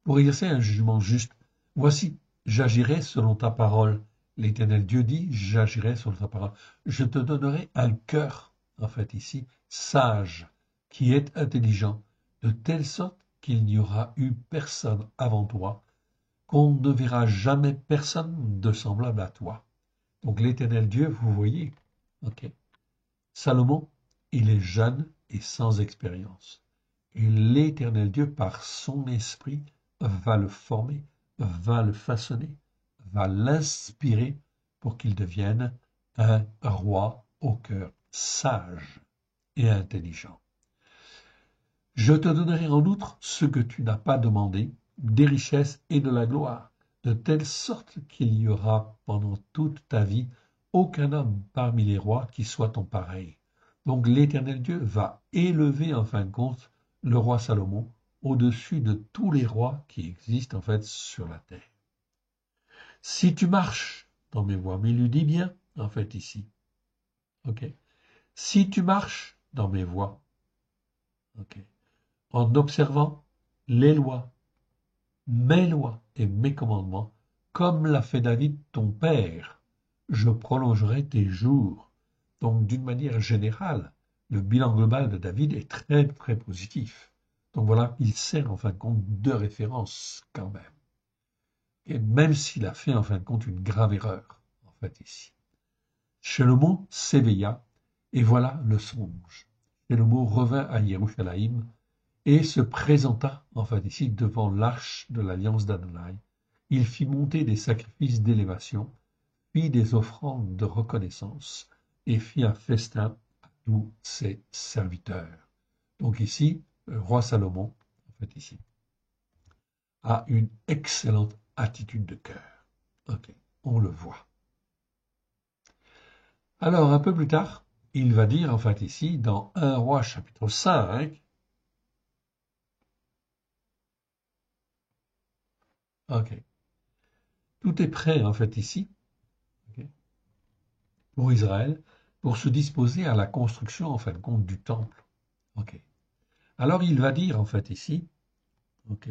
Pour exercer un jugement juste, voici, j'agirai selon ta parole. L'Éternel Dieu dit, j'agirai selon ta parole. Je te donnerai un cœur, en fait ici, sage, qui est intelligent, de telle sorte qu'il n'y aura eu personne avant toi, qu'on ne verra jamais personne de semblable à toi. Donc l'Éternel Dieu, vous voyez, ok. Salomon, il est jeune et sans expérience. Et l'Éternel Dieu, par son esprit, va le former, va le façonner, va l'inspirer pour qu'il devienne un roi au cœur sage et intelligent. Je te donnerai en outre ce que tu n'as pas demandé, des richesses et de la gloire, de telle sorte qu'il y aura pendant toute ta vie aucun homme parmi les rois qui soit ton pareil. Donc l'Éternel Dieu va élever en fin de compte le roi Salomon au-dessus de tous les rois qui existent en fait sur la terre. Si tu marches dans mes voies, mais il lui dit bien en fait ici, ok. Si tu marches dans mes voies, ok, en observant les lois, mes lois et mes commandements, comme l'a fait David ton père, je prolongerai tes jours. Donc d'une manière générale, le bilan global de David est très très positif. Donc voilà, il sert en fin de compte de référence quand même. Et même s'il a fait en fin de compte une grave erreur, en fait ici. Shlomo s'éveilla, et voilà le songe. Shlomo revint à Yerushalayim et se présenta, en fait ici, devant l'arche de l'alliance d'Adonai. Il fit monter des sacrifices d'élévation, fit des offrandes de reconnaissance et fit un festin à tous ses serviteurs. Donc ici, le roi Salomon, en fait ici, a une excellente attitude de cœur. Ok, on le voit. Alors, un peu plus tard, il va dire, en fait ici, dans 1 Roi chapitre 5, ok, tout est prêt, en fait ici, ok, pour Israël, pour se disposer à la construction, en fin de compte, du temple. Ok. Alors, il va dire, en fait ici, ok,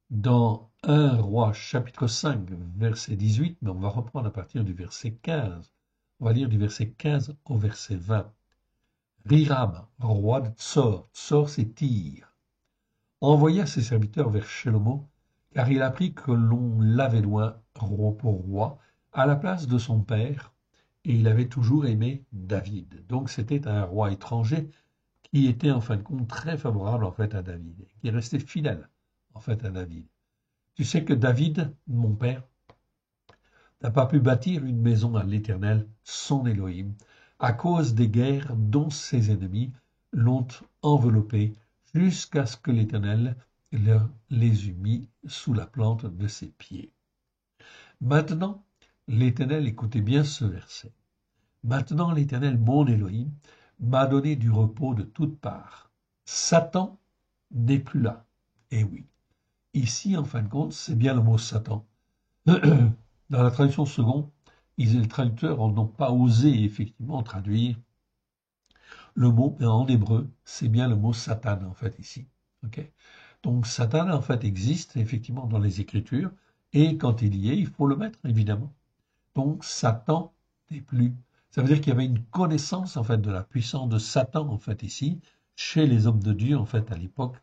dans 1 Roi chapitre 5, verset 18, mais on va reprendre à partir du verset 15. On va lire du verset 15 au verset 20. Hiram, roi de Tsor, Tsor c'est Tyr, envoya ses serviteurs vers Shlomo, car il apprit que l'on l'avait loin, roi pour roi, à la place de son père, et il avait toujours aimé David. Donc c'était un roi étranger qui était en fin de compte très favorable en fait à David, qui est resté fidèle en fait à David. Tu sais que David, mon père, n'a pas pu bâtir une maison à l'Éternel, son Élohim, à cause des guerres dont ses ennemis l'ont enveloppé, jusqu'à ce que l'Éternel les eût mis sous la plante de ses pieds. Maintenant, l'Éternel, écoutez bien ce verset. Maintenant, l'Éternel, mon Élohim, m'a donné du repos de toutes parts. Satan n'est plus là. Eh oui. Ici, en fin de compte, c'est bien le mot Satan. Dans la traduction seconde, les traducteurs n'ont pas osé effectivement traduire le mot, mais en hébreu, c'est bien le mot Satan en fait ici. Okay, donc Satan en fait existe effectivement dans les Écritures, et quand il y est, il faut le mettre évidemment. Donc Satan n'est plus. Ça veut dire qu'il y avait une connaissance en fait de la puissance de Satan en fait ici, chez les hommes de Dieu en fait à l'époque.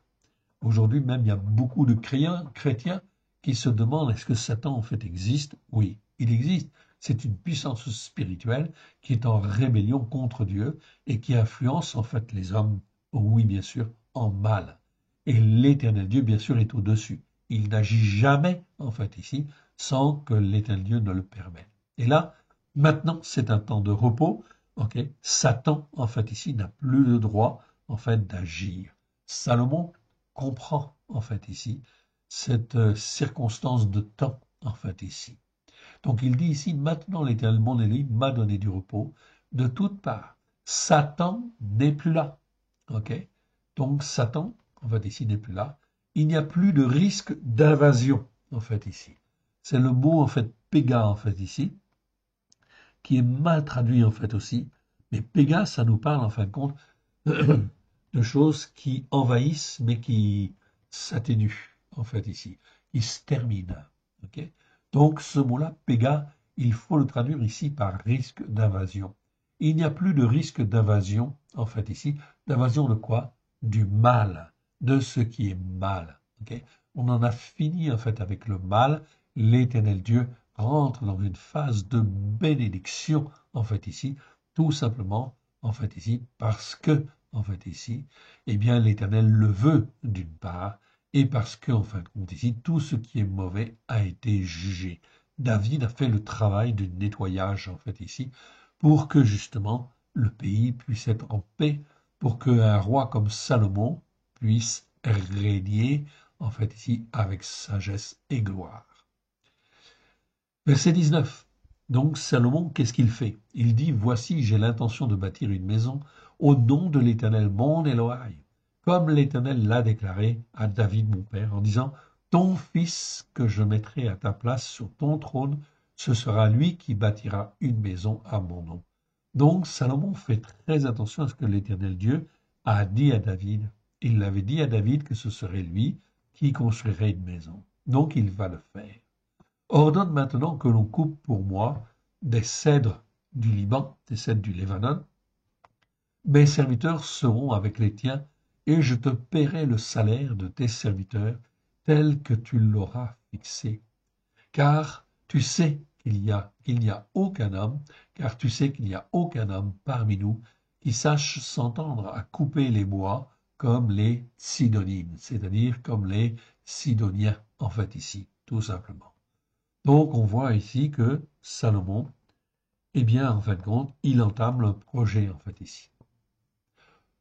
Aujourd'hui même, il y a beaucoup de chrétiens qui se demandent est-ce que Satan en fait existe? Oui, il existe. C'est une puissance spirituelle qui est en rébellion contre Dieu et qui influence en fait les hommes, oui bien sûr, en mal. Et l'Éternel Dieu, bien sûr, est au-dessus. Il n'agit jamais, en fait, ici, sans que l'Éternel Dieu ne le permette. Et là, maintenant, c'est un temps de repos. Ok, Satan, en fait, ici, n'a plus le droit, en fait, d'agir. Salomon comprend, en fait, ici, cette circonstance de temps, en fait, ici. Donc il dit ici, maintenant l'Éternel, mon Élie, m'a donné du repos de toutes parts. Satan n'est plus là. Ok. Donc Satan, en fait, ici, n'est plus là. Il n'y a plus de risque d'invasion, en fait, ici. C'est le mot, en fait, péga, en fait, ici, qui est mal traduit, en fait, aussi. Mais péga, ça nous parle, en fin de compte, de choses qui envahissent, mais qui s'atténuent, en fait, ici, qui se terminent. Okay, donc, ce mot-là, péga, il faut le traduire ici par risque d'invasion. Il n'y a plus de risque d'invasion, en fait, ici. D'invasion de quoi? Du mal, de ce qui est mal. Okay, on en a fini, en fait, avec le mal. L'Éternel Dieu rentre dans une phase de bénédiction, en fait, ici, tout simplement, en fait, ici, parce que en fait ici, eh bien l'Éternel le veut d'une part, et parce que, en fin de compte ici, tout ce qui est mauvais a été jugé. David a fait le travail du nettoyage, en fait ici, pour que justement le pays puisse être en paix, pour qu'un roi comme Salomon puisse régner, en fait ici, avec sagesse et gloire. Verset 19. Donc Salomon, qu'est-ce qu'il fait? Il dit, voici, j'ai l'intention de bâtir une maison au nom de l'Éternel, mon Elohim, comme l'Éternel l'a déclaré à David, mon père, en disant, ton fils que je mettrai à ta place sur ton trône, ce sera lui qui bâtira une maison à mon nom. Donc Salomon fait très attention à ce que l'Éternel Dieu a dit à David. Il l'avait dit à David que ce serait lui qui construirait une maison. Donc il va le faire. Ordonne maintenant que l'on coupe pour moi des cèdres du Liban, des cèdres du Lébanon. Mes serviteurs seront avec les tiens, et je te paierai le salaire de tes serviteurs tel que tu l'auras fixé. Car tu sais qu'il n'y a aucun homme, car tu sais qu'il n'y a aucun homme parmi nous qui sache s'entendre à couper les bois comme les Sidonimes, c'est-à-dire comme les Sidoniens, en fait ici, tout simplement. Donc, on voit ici que Salomon, eh bien, en fin de compte, il entame le projet, en fait, ici.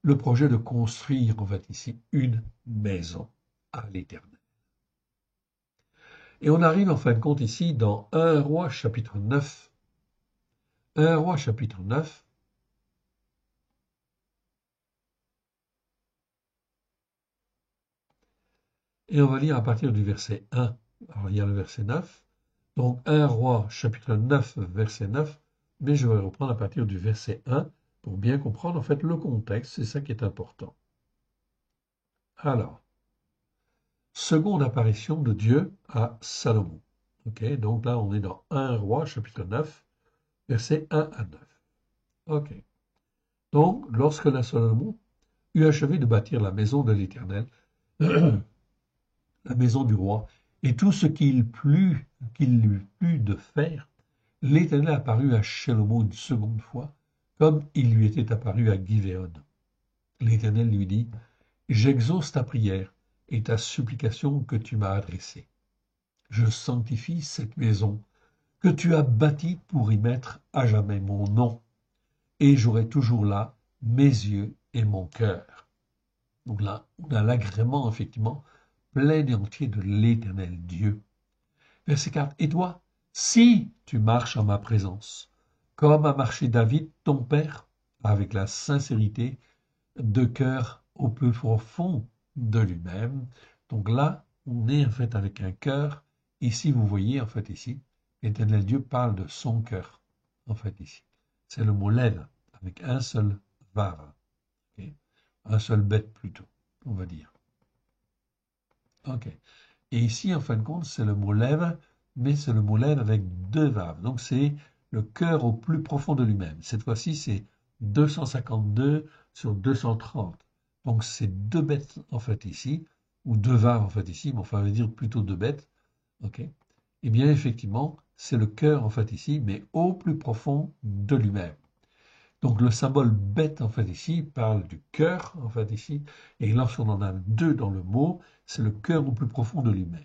Le projet de construire, en fait, ici, une maison à l'Éternel. Et on arrive, en fin de compte, ici, dans 1 Roi, chapitre 9. 1 Roi, chapitre 9. Et on va lire à partir du verset 1. Alors, il y a le verset 9. Donc, 1 Roi, chapitre 9, verset 9. Mais je vais reprendre à partir du verset 1 pour bien comprendre, en fait, le contexte. C'est ça qui est important. Alors, seconde apparition de Dieu à Salomon. Ok, donc là, on est dans 1 Roi, chapitre 9, versets 1 à 9. Ok. Donc, lorsque la Salomon eut achevé de bâtir la maison de l'Éternel, la maison du roi, et tout ce qu'il lui plut de faire, l'Éternel apparut à Salomon une seconde fois, comme il lui était apparu à Givéon. L'Éternel lui dit, j'exauce ta prière et ta supplication que tu m'as adressée. Je sanctifie cette maison que tu as bâtie pour y mettre à jamais mon nom, et j'aurai toujours là mes yeux et mon cœur. Donc là, on a l'agrément, effectivement, plein et entier de l'Éternel Dieu. Verset 4. Et toi, si tu marches en ma présence, comme a marché David, ton père, avec la sincérité de cœur au plus profond de lui-même. Donc là, on est en fait avec un cœur. Ici, vous voyez, en fait, ici, l'Éternel Dieu parle de son cœur, en fait, ici. C'est le mot lève, avec un seul var, okay? Un seul bête plutôt, on va dire. Ok. Et ici, en fin de compte, c'est le mot lève, mais c'est le mot lève avec deux vaves. Donc c'est le cœur au plus profond de lui-même. Cette fois-ci, c'est 252 sur 230. Donc c'est deux bêtes en fait ici, ou deux vaves en fait ici, mais enfin on va dire plutôt deux bêtes. Ok. Eh bien effectivement, c'est le cœur en fait ici, mais au plus profond de lui-même. Donc le symbole bête en fait ici parle du cœur en fait ici, et lorsqu'on en a deux dans le mot, c'est le cœur au plus profond de lui-même.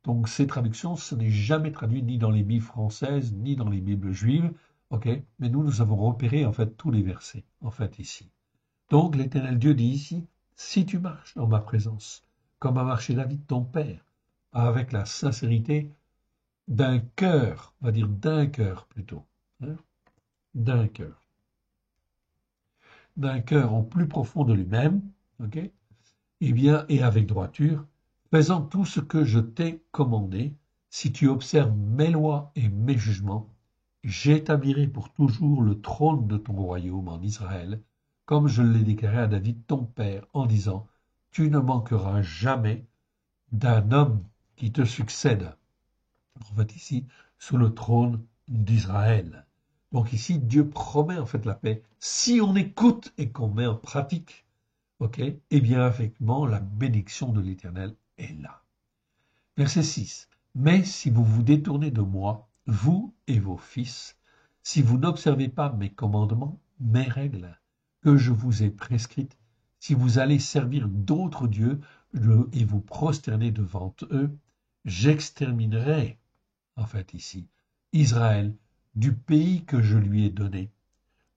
Donc ces traductions, ce n'est jamais traduit ni dans les Bibles françaises, ni dans les Bibles juives, ok? Mais nous avons repéré en fait tous les versets, en fait ici. Donc l'Éternel Dieu dit ici, si tu marches dans ma présence, comme a marché David ton père, avec la sincérité d'un cœur, on va dire d'un cœur plutôt, hein, d'un cœur au plus profond de lui-même, ok? Eh bien, et avec droiture, faisant tout ce que je t'ai commandé, si tu observes mes lois et mes jugements, j'établirai pour toujours le trône de ton royaume en Israël, comme je l'ai déclaré à David ton père, en disant, tu ne manqueras jamais d'un homme qui te succède. En fait, ici, sous le trône d'Israël. Donc ici, Dieu promet en fait la paix. Si on écoute et qu'on met en pratique, ok, eh bien, effectivement, la bénédiction de l'Éternel est là. Verset 6. Mais si vous vous détournez de moi, vous et vos fils, si vous n'observez pas mes commandements, mes règles que je vous ai prescrites, si vous allez servir d'autres dieux et vous prosterner devant eux, j'exterminerai, en fait ici, Israël du pays que je lui ai donné.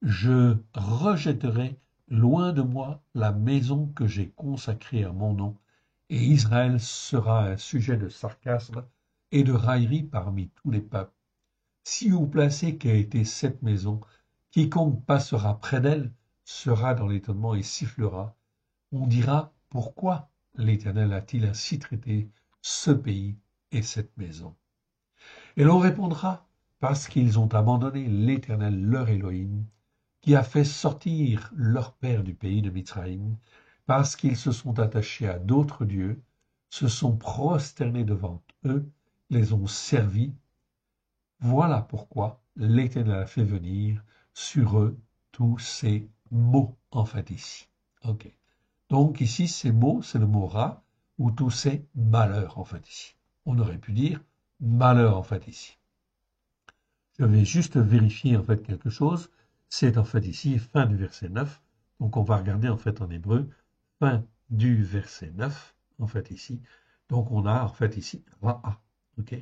Je rejetterai loin de moi la maison que j'ai consacrée à mon nom, et Israël sera un sujet de sarcasme et de raillerie parmi tous les peuples. Si vous placez qu'a été cette maison, quiconque passera près d'elle sera dans l'étonnement et sifflera. On dira, pourquoi l'Éternel a-t-il ainsi traité ce pays et cette maison? Et l'on répondra, parce qu'ils ont abandonné l'Éternel leur Élohim, qui a fait sortir leur père du pays de Mitzraïm, parce qu'ils se sont attachés à d'autres dieux, se sont prosternés devant eux, les ont servis. Voilà pourquoi l'Éternel a fait venir sur eux tous ces maux, en fait, ici. Ok. Donc ici, ces mots, c'est le mot ra, ou tous ces malheurs, en fait, ici. On aurait pu dire malheur, en fait, ici. Je vais juste vérifier, en fait, quelque chose. C'est, en fait, ici, fin du verset 9. Donc, on va regarder, en fait, en hébreu, fin du verset 9, en fait, ici. Donc, on a, en fait, ici, ra'a. Ok.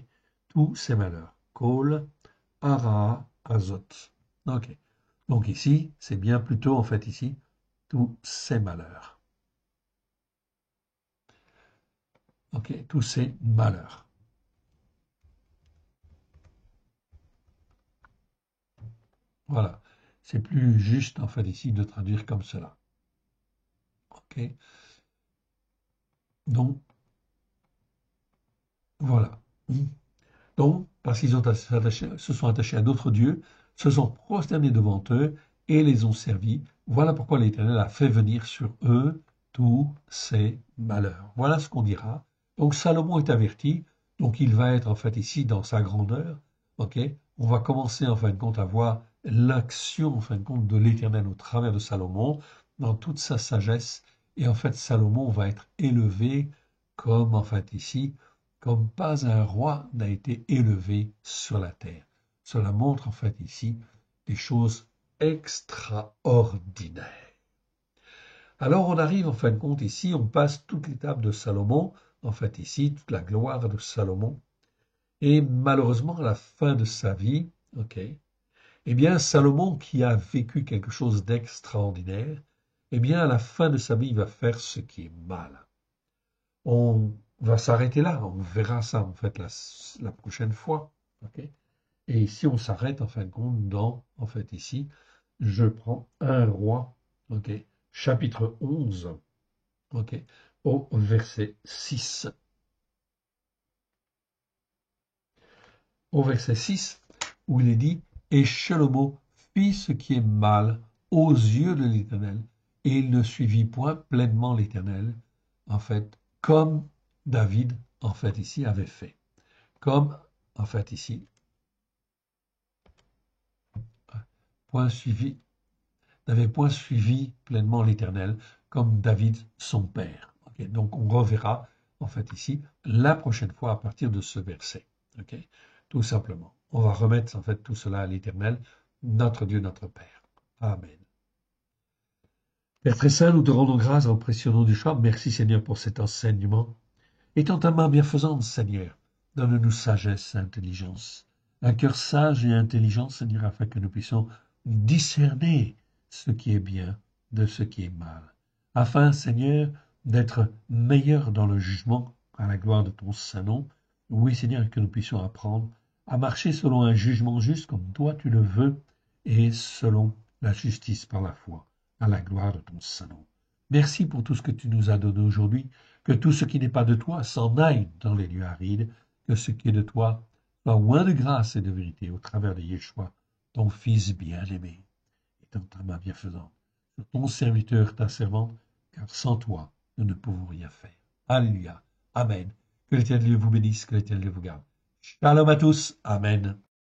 tous ses malheurs. Kol, Ara, Azot. Ok. Donc ici, c'est bien plutôt, en fait, ici, tous ses malheurs. Ok, tous ses malheurs. Voilà. C'est plus juste, en fait, ici, de traduire comme cela. Ok. Donc, voilà. Donc, parce qu'ils se sont attachés à d'autres dieux, se sont prosternés devant eux et les ont servis. Voilà pourquoi l'Éternel a fait venir sur eux tous ces malheurs. Voilà ce qu'on dira. Donc Salomon est averti, donc il va être en fait ici dans sa grandeur. Ok, on va commencer en fin de compte à voir l'action en fin de compte de l'Éternel au travers de Salomon dans toute sa sagesse. Et en fait, Salomon va être élevé comme en fait ici comme pas un roi n'a été élevé sur la terre. Cela montre en fait ici des choses extraordinaires. Alors on arrive en fin de compte ici, on passe toute l'étape de Salomon, en fait ici, toute la gloire de Salomon, et malheureusement à la fin de sa vie, ok, eh bien Salomon qui a vécu quelque chose d'extraordinaire, eh bien à la fin de sa vie il va faire ce qui est mal. On va s'arrêter là, on verra ça en fait la prochaine fois. Ok. Et ici, on s'arrête en fin de compte dans, en fait ici, je prends un roi, ok, chapitre 11, ok, au verset 6. Au verset 6, où il est dit, et Shalomo fit ce qui est mal aux yeux de l'Éternel, et il ne suivit point pleinement l'Éternel, en fait, comme David, en fait, ici, avait fait. Comme, en fait, ici, point suivi, n'avait point suivi pleinement l'Éternel, comme David, son père. Okay, donc, on reverra, en fait, ici, la prochaine fois à partir de ce verset. Okay, tout simplement. On va remettre, en fait, tout cela à l'Éternel, notre Dieu, notre Père. Amen. Père très saint, nous te rendons grâce au précieux nom du choix. Merci, Seigneur, pour cet enseignement. Étant ta main bienfaisante, Seigneur, donne-nous sagesse et intelligence. Un cœur sage et intelligent, Seigneur, afin que nous puissions discerner ce qui est bien de ce qui est mal. Afin, Seigneur, d'être meilleurs dans le jugement à la gloire de ton saint nom. Oui, Seigneur, que nous puissions apprendre à marcher selon un jugement juste comme toi tu le veux et selon la justice par la foi à la gloire de ton saint nom. Merci pour tout ce que tu nous as donné aujourd'hui. Que tout ce qui n'est pas de toi s'en aille dans les lieux arides, que ce qui est de toi soit loin de grâce et de vérité au travers de Yeshua, ton Fils bien-aimé, et dans ta main bienfaisante, sur ton serviteur, ta servante, car sans toi, nous ne pouvons rien faire. Alléluia. Amen. Que l'Éternel vous bénisse, que l'Éternel vous garde. Shalom à tous. Amen.